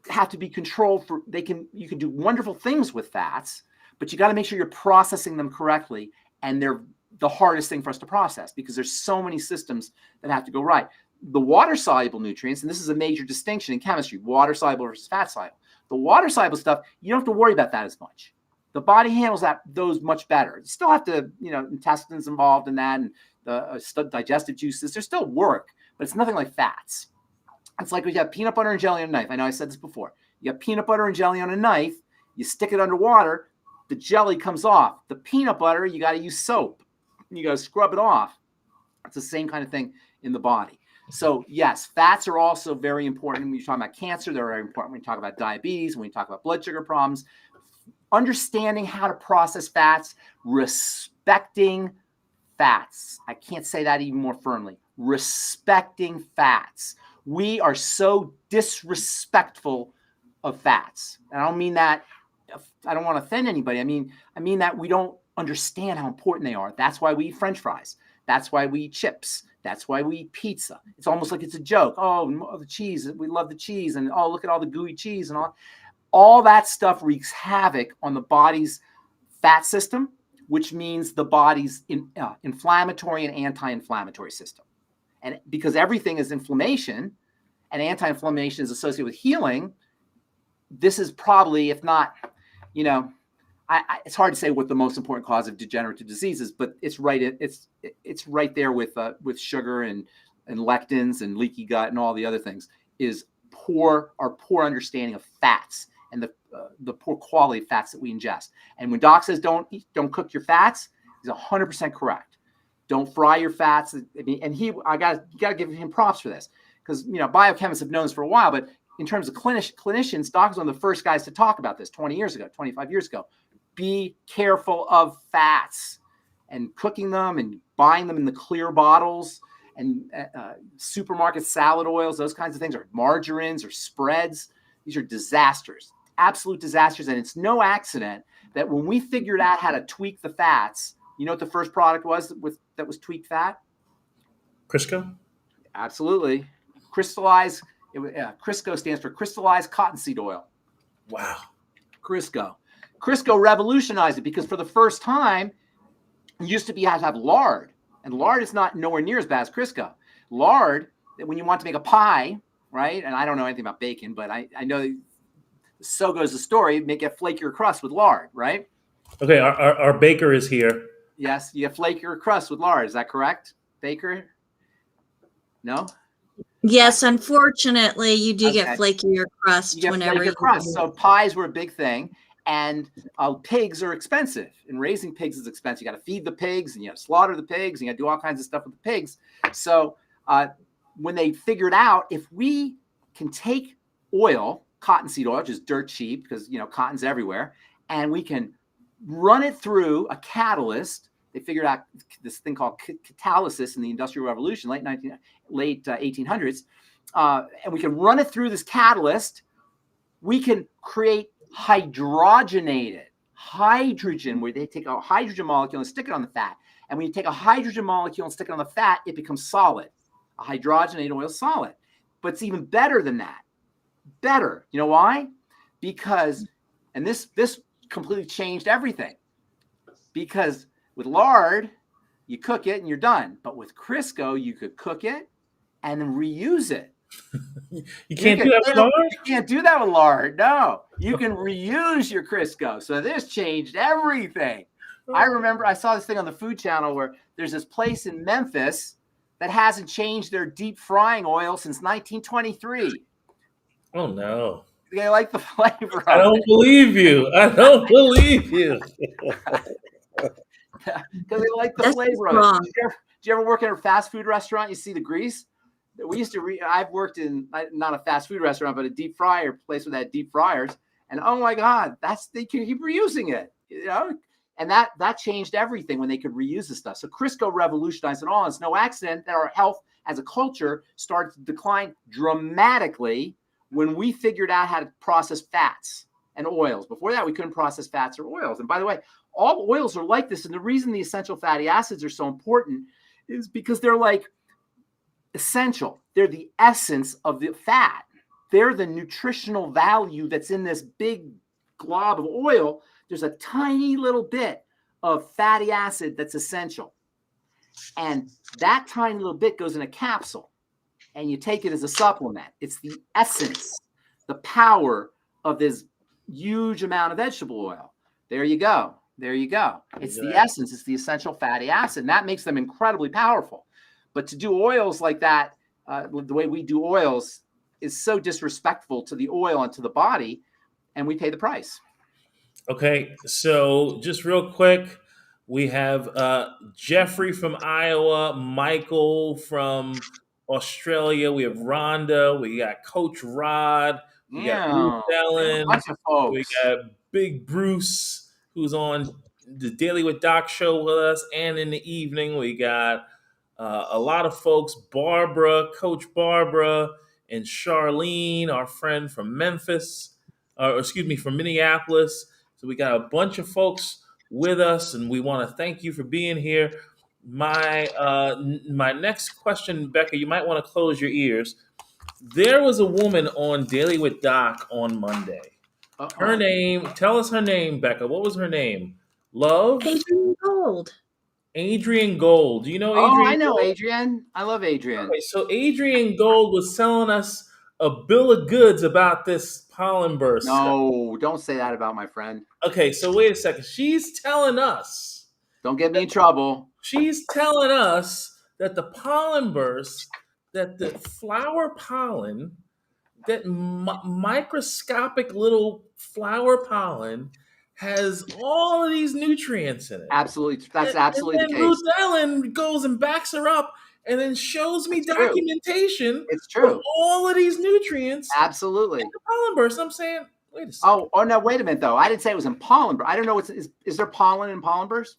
have to be controlled. You can do wonderful things with fats, but you got to make sure you're processing them correctly. And they're the hardest thing for us to process because there's so many systems that have to go right. The water-soluble nutrients, and this is a major distinction in chemistry, water-soluble versus fat-soluble. The water-soluble stuff, you don't have to worry about that as much. The body handles those much better. You still have to, intestines involved in that and the digestive juices. There's still work, but it's nothing like fats. It's like when you have peanut butter and jelly on a knife. I know I said this before. You have peanut butter and jelly on a knife. You stick it under water. The jelly comes off. The peanut butter, you got to use soap. and you go scrub it off. It's the same kind of thing in the body. So yes, fats are also very important when you talk about cancer. They're very important when you talk about diabetes, when we talk about blood sugar problems. Understanding how to process fats, respecting fats. I can't say that even more firmly. Respecting fats. We are so disrespectful of fats. And I don't mean that, I don't want to offend anybody. I mean that we don't understand how important they are. That's why we eat French fries. That's why we eat chips. That's why we eat pizza. It's almost like it's a joke. Oh, the cheese. We love the cheese. And oh, look at all the gooey cheese and all. All that stuff wreaks havoc on the body's fat system, which means the body's inflammatory and anti-inflammatory system. And because everything is inflammation and anti-inflammation is associated with healing, this is probably, if not, it's hard to say what the most important cause of degenerative disease is, but it's right. It's right there with sugar and lectins and leaky gut and all the other things. Is our poor understanding of fats and the poor quality of fats that we ingest. And when Doc says don't cook your fats, he's 100% correct. Don't fry your fats. You gotta give him props for this, because biochemists have known this for a while. But in terms of clinicians, Doc was one of the first guys to talk about this 20 years ago, 25 years ago. Be careful of fats and cooking them and buying them in the clear bottles and supermarket salad oils, those kinds of things, or margarines or spreads. These are disasters, absolute disasters. And it's no accident that when we figured out how to tweak the fats, you know what the first product was that was tweaked fat? Crisco? Absolutely. Crystallized. Crisco stands for crystallized cottonseed oil. Wow. Crisco revolutionized it, because for the first time, it used to be you had to have lard. And lard is nowhere near as bad as Crisco. Lard, when you want to make a pie, right? And I don't know anything about bacon, but I know so goes the story, make a flakier crust with lard, right? Okay, our baker is here. Yes, you have flakier crust with lard. Is that correct, baker? No? Yes, unfortunately, you do Okay. get flakier crust whenever you crust. So pies were a big thing, and pigs are expensive, and raising pigs is expensive. You got to feed the pigs, and you got to slaughter the pigs, and you got to do all kinds of stuff with the pigs. So when they figured out, if we can take oil, cottonseed oil, which is dirt cheap because cotton's everywhere, and we can run it through a catalyst. They figured out this thing called catalysis in the Industrial Revolution, late 1800s, and we can run it through this catalyst. We can create hydrogenated hydrogen, where they take a hydrogen molecule and stick it on the fat. And when you take a hydrogen molecule and stick it on the fat, it becomes solid. A hydrogenated oil is solid. But it's even better than that. Better. You know why? Because, and this completely changed everything. Because with lard, you cook it and you're done. But with Crisco, you could cook it and then reuse it. You can't do that with lard? You can't do that with lard. No, you can reuse your Crisco. So this changed everything. I remember I saw this thing on the Food Channel where there's this place in Memphis that hasn't changed their deep frying oil since 1923. Oh, no. They like the flavor of it. I don't believe you. I don't believe you. Because they like the flavor of it. Did you ever work at a fast food restaurant? You see the grease? We used to I've worked in not a fast food restaurant, but a deep fryer place with deep fryers. And oh my God, they can keep reusing it, and that changed everything when they could reuse the stuff. So Crisco revolutionized it all. It's no accident that our health as a culture started to decline dramatically when we figured out how to process fats and oils. Before that, we couldn't process fats or oils. And by the way, all oils are like this. And the reason the essential fatty acids are so important is because they're like essential. They're the essence of the fat. They're the nutritional value that's in this big glob of oil. There's a tiny little bit of fatty acid that's essential. And that tiny little bit goes in a capsule and you take it as a supplement. It's the essence, the power of this huge amount of vegetable oil. There you go. There you go. It's the essence. It's the essential fatty acid. And that makes them incredibly powerful. But to do oils like that, the way we do oils, is so disrespectful to the oil and to the body, and we pay the price. Okay, so just real quick, We have Jeffrey from Iowa, Michael from Australia. We have Rhonda. We got Coach Rod. We got Ruth Yeah, a Ellen. bunch of We folks. got Big Bruce, who's on the Daily with Doc show with us. And in the evening, we got a lot of folks, Barbara, Coach Barbara, and Charlene, our friend from Memphis, or excuse me, from Minneapolis. So we got a bunch of folks with us, and we want to thank you for being here. My next question, Becca, you might want to close your ears. There was a woman on Daily with Doc on Monday. Her name, tell us her name, Becca. What was her name? Love? Adrian Gold. Adrian Gold. Do you know Oh, Adrian I know Gold? Adrian. I love Adrian. Okay, so Adrian Gold was selling us a bill of goods about this pollen burst stuff. No, don't say that about my friend. Okay, so wait a second. She's telling us. Don't get me in trouble. She's telling us that the pollen burst, that the flower pollen, that microscopic little flower pollen has all of these nutrients in it. Absolutely, that's absolutely and the then case. Ruth Ellen goes and backs her up and then shows me It's true. documentation It's true. of all of these nutrients Absolutely. in the pollen burst. I'm saying, wait a second. Oh no, wait a minute though. I didn't say it was in pollen. I don't know. Is there pollen in pollen burst?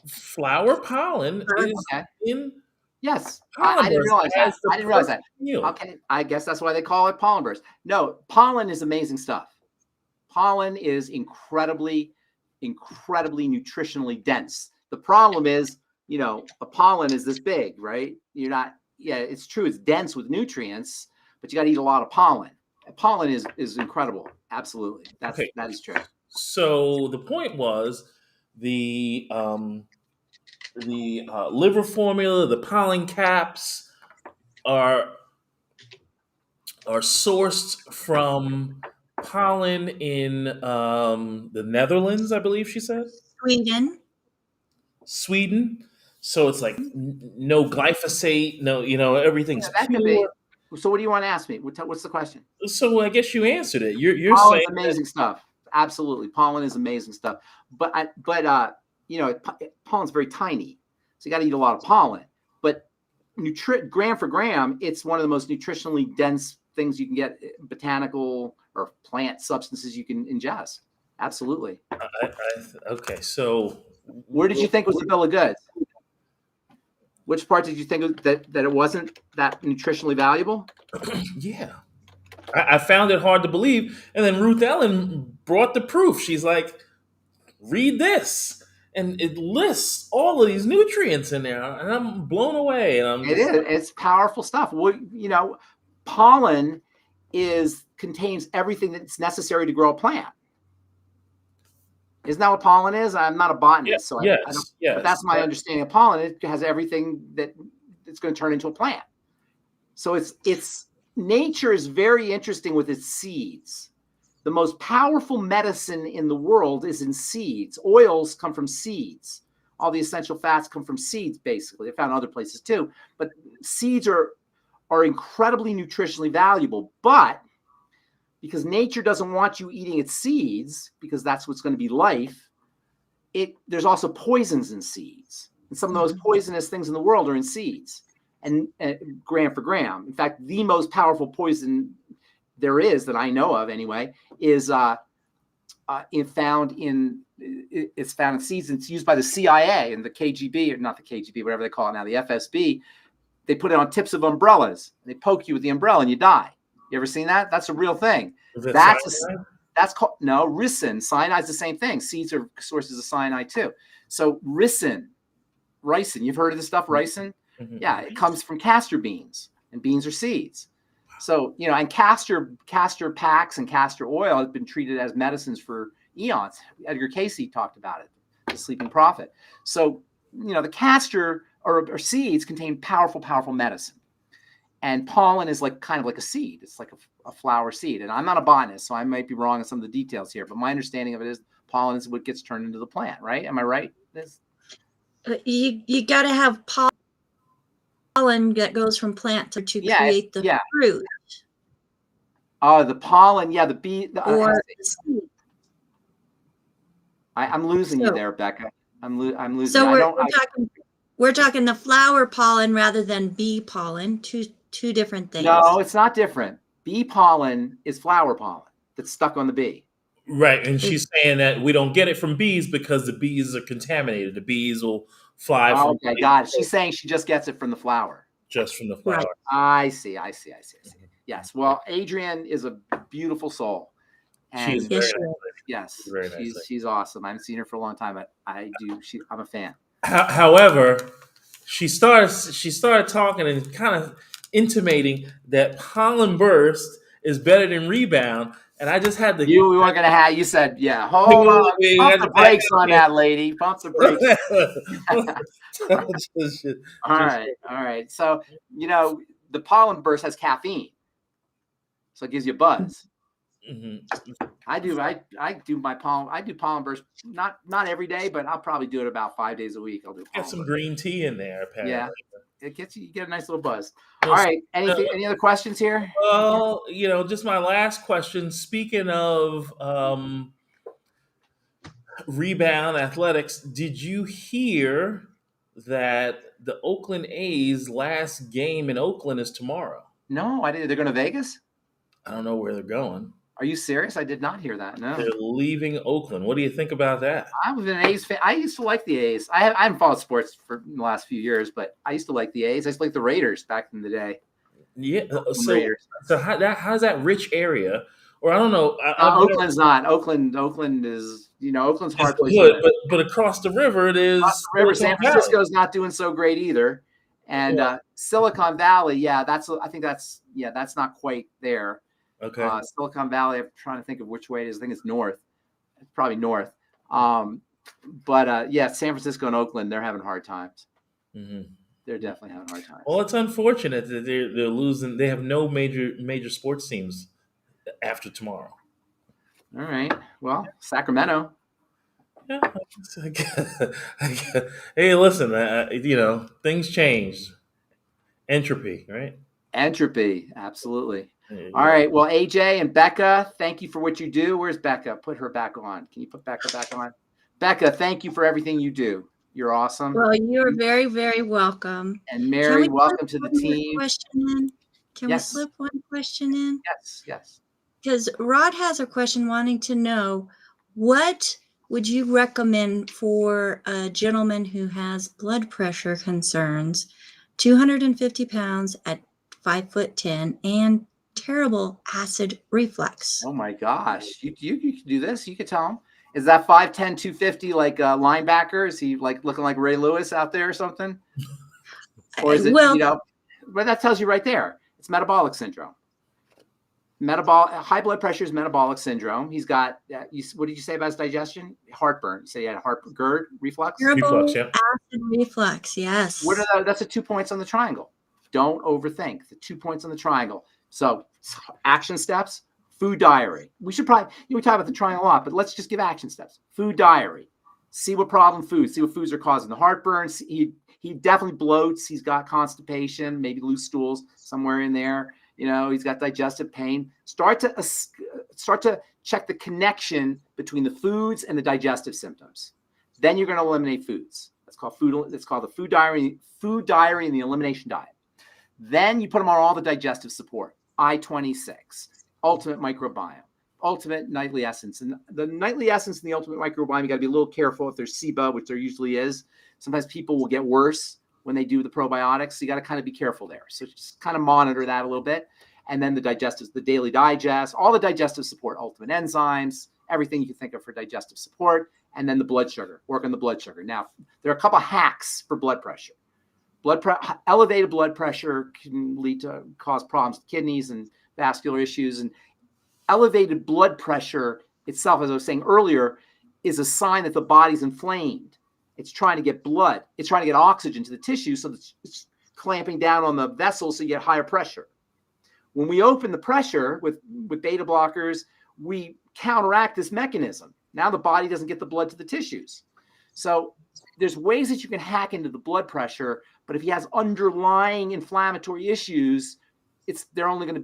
Flower pollen is Okay. in Yes. pollen I didn't burst realize that. as the I didn't realize that. perfect meal. Okay. I guess that's why they call it pollen burst. No, pollen is amazing stuff. Pollen is incredibly nutritionally dense. The problem is, a pollen is this big, right? It's true. It's dense with nutrients, but you got to eat a lot of pollen. Pollen is incredible. Absolutely. That is true. So the point was the liver formula, the pollen caps are sourced from pollen in the Netherlands, I believe she said. Sweden. So it's like no glyphosate, no, everything's that pure. could be. So what do you want to ask me? What's the question? So I guess you answered it. You're Pollen's saying amazing stuff. Absolutely, pollen is amazing stuff. But pollen's very tiny, so you got to eat a lot of pollen. But gram for gram, it's one of the most nutritionally dense things you can get, botanical or plant substances you can ingest. Absolutely. Okay, so where did you think was the bill of goods? Which part did you think that it wasn't that nutritionally valuable? Yeah. I found it hard to believe. And then Ruth Ellen brought the proof. She's like, read this. And it lists all of these nutrients in there. And I'm blown away. And it's powerful stuff. Pollen contains everything that's necessary to grow a plant. Isn't that what pollen is? I'm not a botanist, so I don't, but that's my understanding of pollen. It has everything that it's going to turn into a plant. So it's nature is very interesting with its seeds. The most powerful medicine in the world is in seeds. Oils come from seeds. All the essential fats come from seeds, basically. They're found in other places too. But seeds are incredibly nutritionally valuable. But because nature doesn't want you eating its seeds, because that's what's going to be life, there's also poisons in seeds. And some of the most poisonous things in the world are in seeds. And gram for gram. In fact, the most powerful poison there is that I know of anyway is found in seeds. And it's used by the CIA and the KGB, or not the KGB, whatever they call it now, the FSB. They put it on tips of umbrellas. They poke you with the umbrella and you die. You ever seen that? That's a real thing. That's called ricin. Cyanide's the same thing. Seeds are sources of cyanide too. So ricin. You've heard of this stuff, ricin? Mm-hmm. Yeah, it comes from castor beans, and beans are seeds. So, and castor packs and castor oil have been treated as medicines for eons. Edgar Cayce talked about it, the sleeping prophet. So, the castor or seeds contain powerful medicine. And pollen is kind of like a seed. It's like a flower seed. And I'm not a botanist, so I might be wrong on some of the details here. But my understanding of it is pollen is what gets turned into the plant, right? Am I right? You got to have pollen that goes from plant to create the fruit. The pollen, the bee. I'm losing you there, Becca. I'm losing. So we're talking the flower pollen rather than bee pollen. Two different things. No, it's not different. Bee pollen is flower pollen that's stuck on the bee. Right, and she's saying that we don't get it from bees because the bees are contaminated. The bees will fly from. Okay, got it. She's saying she just gets it from the flower. Just from the flower. Right. I see. Yes. Well, Adrienne is a beautiful soul. She is And very yes, very nice. she's awesome. I haven't seen her for a long time, but I'm a fan. However, she started talking and kind of intimating that pollen burst is better than rebound, and I just had to. We weren't gonna have. You said, yeah. Hold on. Pump the brakes on that, lady. Pump the brakes. All right. So the pollen burst has caffeine, so it gives you a buzz. Mm-hmm. I do pollen burst not every day, but I'll probably do it about 5 days a week. I'll do Get some green tea in there, apparently. Yeah, it gets you get a nice little buzz. All right, any other questions here? Well, just my last question. Speaking of rebound athletics, did you hear that the Oakland A's last game in Oakland is tomorrow? No, I didn't. They're going to Vegas? I don't know where they're going. Are you serious? I did not hear that. No. They're leaving Oakland. What do you think about that? I was an A's fan. I used to like the A's. I haven't followed sports for the last few years, but I used to like the A's. I used to like the Raiders back in the day. Yeah. So how's that rich area? Or I don't know. Oakland's not. Oakland is, Oakland's hard place. Good, but across the river it is. Across the river, San Francisco's not doing so great either. And Silicon Valley, that's not quite there. Okay. Silicon Valley, I'm trying to think of which way it is. I think it's north. It's probably north. San Francisco and Oakland, they're having hard times. Mm-hmm. They're definitely having hard times. Well, it's unfortunate that they're losing. They have no major sports teams after tomorrow. All right. Well, Sacramento. Yeah. Hey, listen. Things change. Entropy, right? Entropy, absolutely. All right. Well, AJ and Becca, thank you for what you do. Where's Becca? Put her back on. Can you put Becca back on? Becca, thank you for everything you do. You're awesome. Well, you're very, very welcome. And Mary, welcome to the team. Can we slip one question in? Yes. Because Rod has a question wanting to know, what would you recommend for a gentleman who has blood pressure concerns, 250 pounds at 5'10", and terrible acid reflux? Oh my gosh. You can do this. You can tell him. Is that 5'10", 250 like a linebacker? Is he like looking like Ray Lewis out there or something? Or is it, but that tells you right there. It's metabolic syndrome. High blood pressure is metabolic syndrome. He's got, what did you say about his digestion? Heartburn. So he had GERD, reflux? Terrible acid reflux, yes. That's the 2 points on the triangle. Don't overthink the 2 points on the triangle. So action steps, food diary. We should probably, we talk about the triangle a lot, but let's just give action steps. Food diary. See what foods are causing the heartburn. He definitely bloats. He's got constipation, maybe loose stools somewhere in there. He's got digestive pain. Start to check the connection between the foods and the digestive symptoms. Then you're going to eliminate foods. It's called the food diary and the elimination diet. Then you put them on all the digestive support. I-26, Ultimate Microbiome, Ultimate Nightly Essence. And the Nightly Essence and the Ultimate Microbiome, you got to be a little careful if there's SIBO, which there usually is. Sometimes people will get worse when they do the probiotics. So you got to kind of be careful there. So just kind of monitor that a little bit. And then the digestives, the Daily Digest, all the digestive support, Ultimate Enzymes, everything you can think of for digestive support. And then the blood sugar, work on the blood sugar. Now, there are a couple of hacks for blood pressure. Elevated blood pressure can cause problems with kidneys and vascular issues. And elevated blood pressure itself, as I was saying earlier, is a sign that the body's inflamed. It's trying to get blood. It's trying to get oxygen to the tissue, so it's clamping down on the vessels so you get higher pressure. When we open the pressure with beta blockers, we counteract this mechanism. Now the body doesn't get the blood to the tissues. So there's ways that you can hack into the blood pressure, but if he has underlying inflammatory issues, they're not going to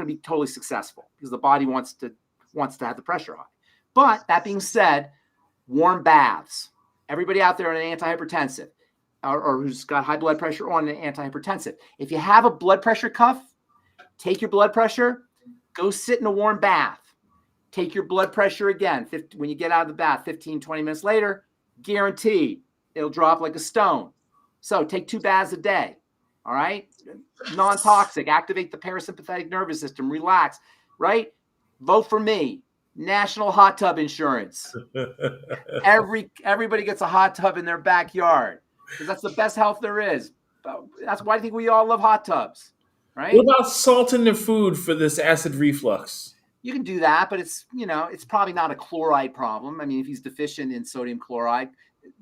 be totally successful because the body wants to have the pressure high. But that being said, warm baths. Everybody out there on an antihypertensive or who's got high blood pressure on an antihypertensive. If you have a blood pressure cuff, take your blood pressure, go sit in a warm bath. Take your blood pressure again. When you get out of the bath, 15, 20 minutes later, guaranteed it'll drop like a stone. So take 2 baths a day. All right. Non-toxic, activate the parasympathetic nervous system, relax, right? Vote for me. National hot tub insurance. Everybody gets a hot tub in their backyard because that's the best health there is. That's why I think we all love hot tubs, right? What about salt in the food for this acid reflux? You can do that, but it's probably not a chloride problem. I mean, if he's deficient in sodium chloride,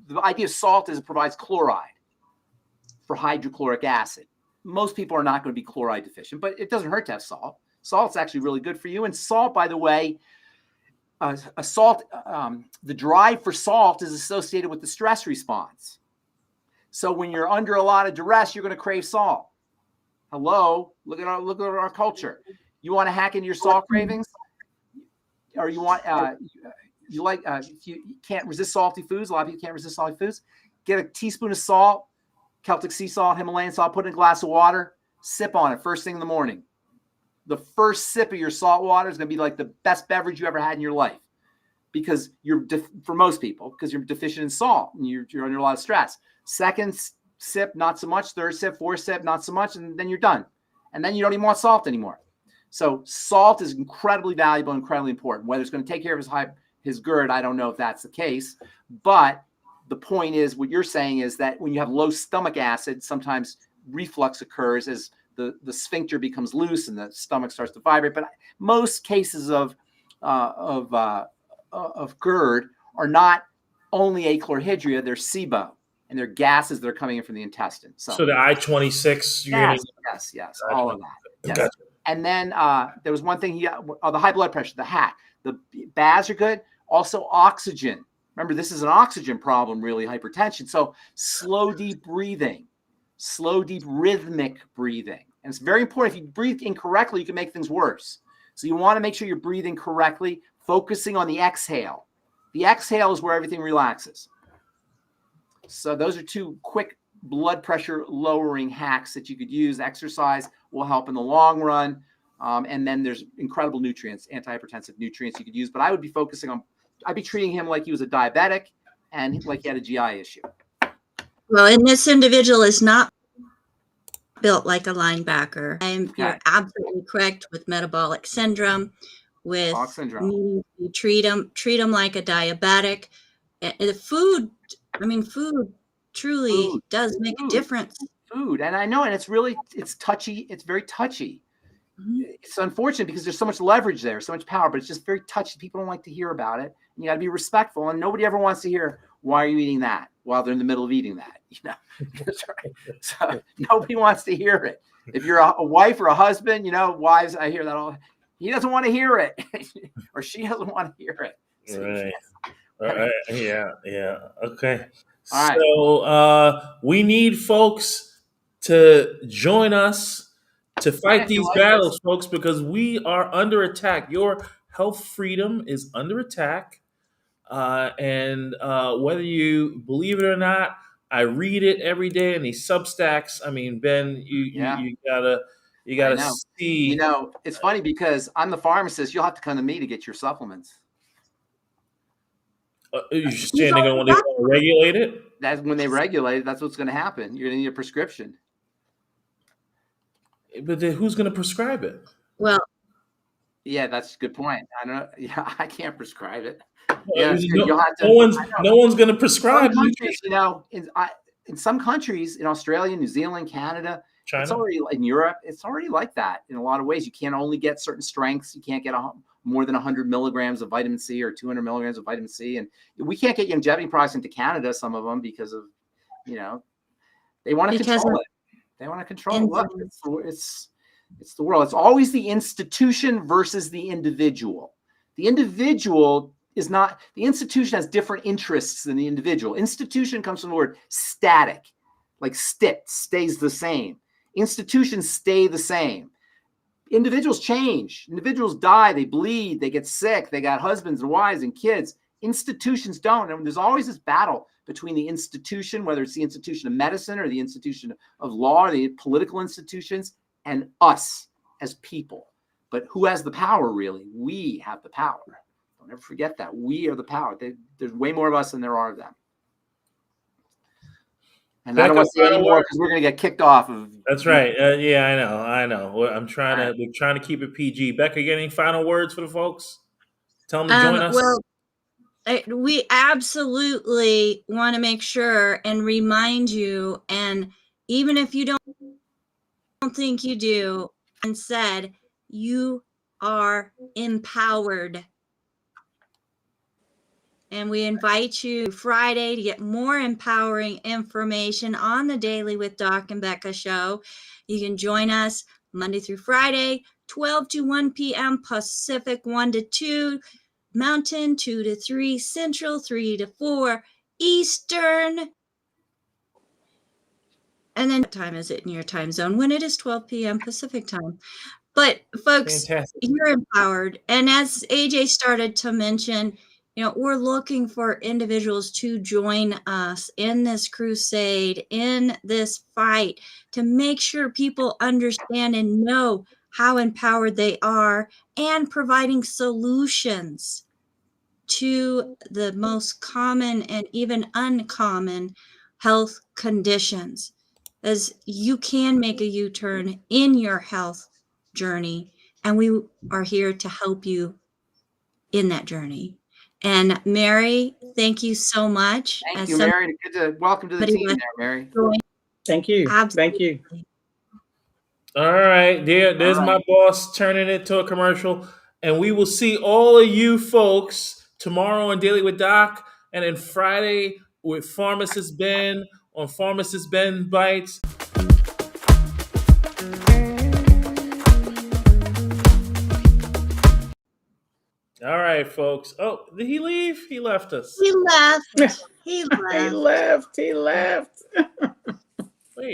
the idea of salt is it provides chloride for hydrochloric acid. Most people are not going to be chloride deficient, but it doesn't hurt to have salt. Salt's actually really good for you. And salt, by the way, the drive for salt is associated with the stress response. So when you're under a lot of duress, you're going to crave salt. Hello, look at our culture. You want to hack into your salt cravings, or you want you can't resist salty foods. A lot of people can't resist salty foods. Get a teaspoon of salt, Celtic sea salt, Himalayan salt. Put it in a glass of water. Sip on it first thing in the morning. The first sip of your salt water is going to be like the best beverage you ever had in your life, because for most people, because you're deficient in salt and you're under a lot of stress. Second sip, not so much. Third sip, fourth sip, not so much, and then you're done. And then you don't even want salt anymore. So salt is incredibly valuable, incredibly important. Whether it's going to take care of his GERD, I don't know if that's the case. But the point is, what you're saying is that when you have low stomach acid, sometimes reflux occurs as the sphincter becomes loose and the stomach starts to vibrate. But most cases of GERD are not only achlorhydria, they're SIBO, and they're gases that are coming in from the intestine. So the I-26, yes, all of that. Yes. Gotcha. And then there was one thing the high blood pressure, the hack. The baths are good. Also oxygen. Remember, this is an oxygen problem, really, hypertension. So slow, deep breathing, slow, deep rhythmic breathing. And it's very important. If you breathe incorrectly, you can make things worse. So you want to make sure you're breathing correctly, focusing on the exhale. The exhale is where everything relaxes. So those are 2 quick blood pressure lowering hacks that you could use. Exercise will help in the long run. And then there's incredible nutrients, antihypertensive nutrients you could use. But I'd be treating him like he was a diabetic and like he had a GI issue. Well, and this individual is not built like a linebacker. You're absolutely correct with metabolic syndrome. With you treat them like a diabetic. The food truly does make a difference. Food, and I know, and it's touchy. It's very touchy. Mm-hmm. It's unfortunate because there's so much leverage there, so much power, but it's just very touchy. People don't like to hear about it. And you got to be respectful, and nobody ever wants to hear, why are you eating that while they're in the middle of eating that? That's right. So nobody wants to hear it. If you're a wife or a husband, wives, I hear that all. He doesn't want to hear it, or she doesn't want to hear it. So, right. Right. Yeah. Okay. All right. So we need folks to join us to fight these battles, folks, because we are under attack. Your health freedom is under attack. And whether you believe it or not, I read it every day in these Substacks. I mean, Ben, you gotta see. It's funny because I'm the pharmacist. You'll have to come to me to get your supplements. You're saying they're going to regulate it? That's when they regulate it. That's what's going to happen. You're going to need a prescription. But then who's going to prescribe it? Well, yeah, that's a good point. I don't know. Yeah, I can't prescribe it. No one's going to prescribe. In some countries, in Australia, New Zealand, Canada, China, it's already in Europe. It's already like that in a lot of ways. You can't only get certain strengths. You can't get more than 100 milligrams of vitamin C or 200 milligrams of vitamin C, and we can't get longevity products into Canada. Some of them because of, they want to control it. They want to control it. Look, it's the world. It's always the institution versus the individual. The individual is not, the institution has different interests than the individual. Institution comes from the word static, like stays the same. Institutions stay the same. Individuals change. Individuals die. They bleed. They get sick. They got husbands and wives and kids. Institutions don't. And there's always this battle between the institution, whether it's the institution of medicine or the institution of law or the political institutions, and us as people. But who has the power, really? We have the power. Don't ever forget that. We are the power. There's way more of us than there are of them. And I don't want to say any more because we're going to get kicked off of. That's right. Yeah, I know. We're trying to keep it PG. Becca, you got any final words for the folks? Tell them to join us. Well, we absolutely want to make sure and remind you, and even if you don't think you do, and said you are empowered. And we invite you Friday to get more empowering information on the Daily with Doc and Becca show. You can join us Monday through Friday, 12 to 1 p.m. Pacific, 1 to 2 Mountain, 2 to 3 Central, 3 to 4 Eastern. And then what time is it in your time zone? When it is 12 p.m. Pacific time. But folks, Fantastic. You're empowered. And as AJ started to mention, we're looking for individuals to join us in this crusade, in this fight, to make sure people understand and know how empowered they are, and providing solutions to the most common and even uncommon health conditions, as you can make a U-turn in your health journey, and we are here to help you in that journey. And Mary, thank you so much. Thank you, Mary. Welcome to the team there, Mary. Thank you. Absolutely. Thank you. All right. There's my boss turning it to a commercial. And we will see all of you folks tomorrow on Daily with Doc, and then Friday with Pharmacist Ben on Pharmacist Ben Bites. All right, folks. Oh, did he leave? He left us. He left. He left. He left.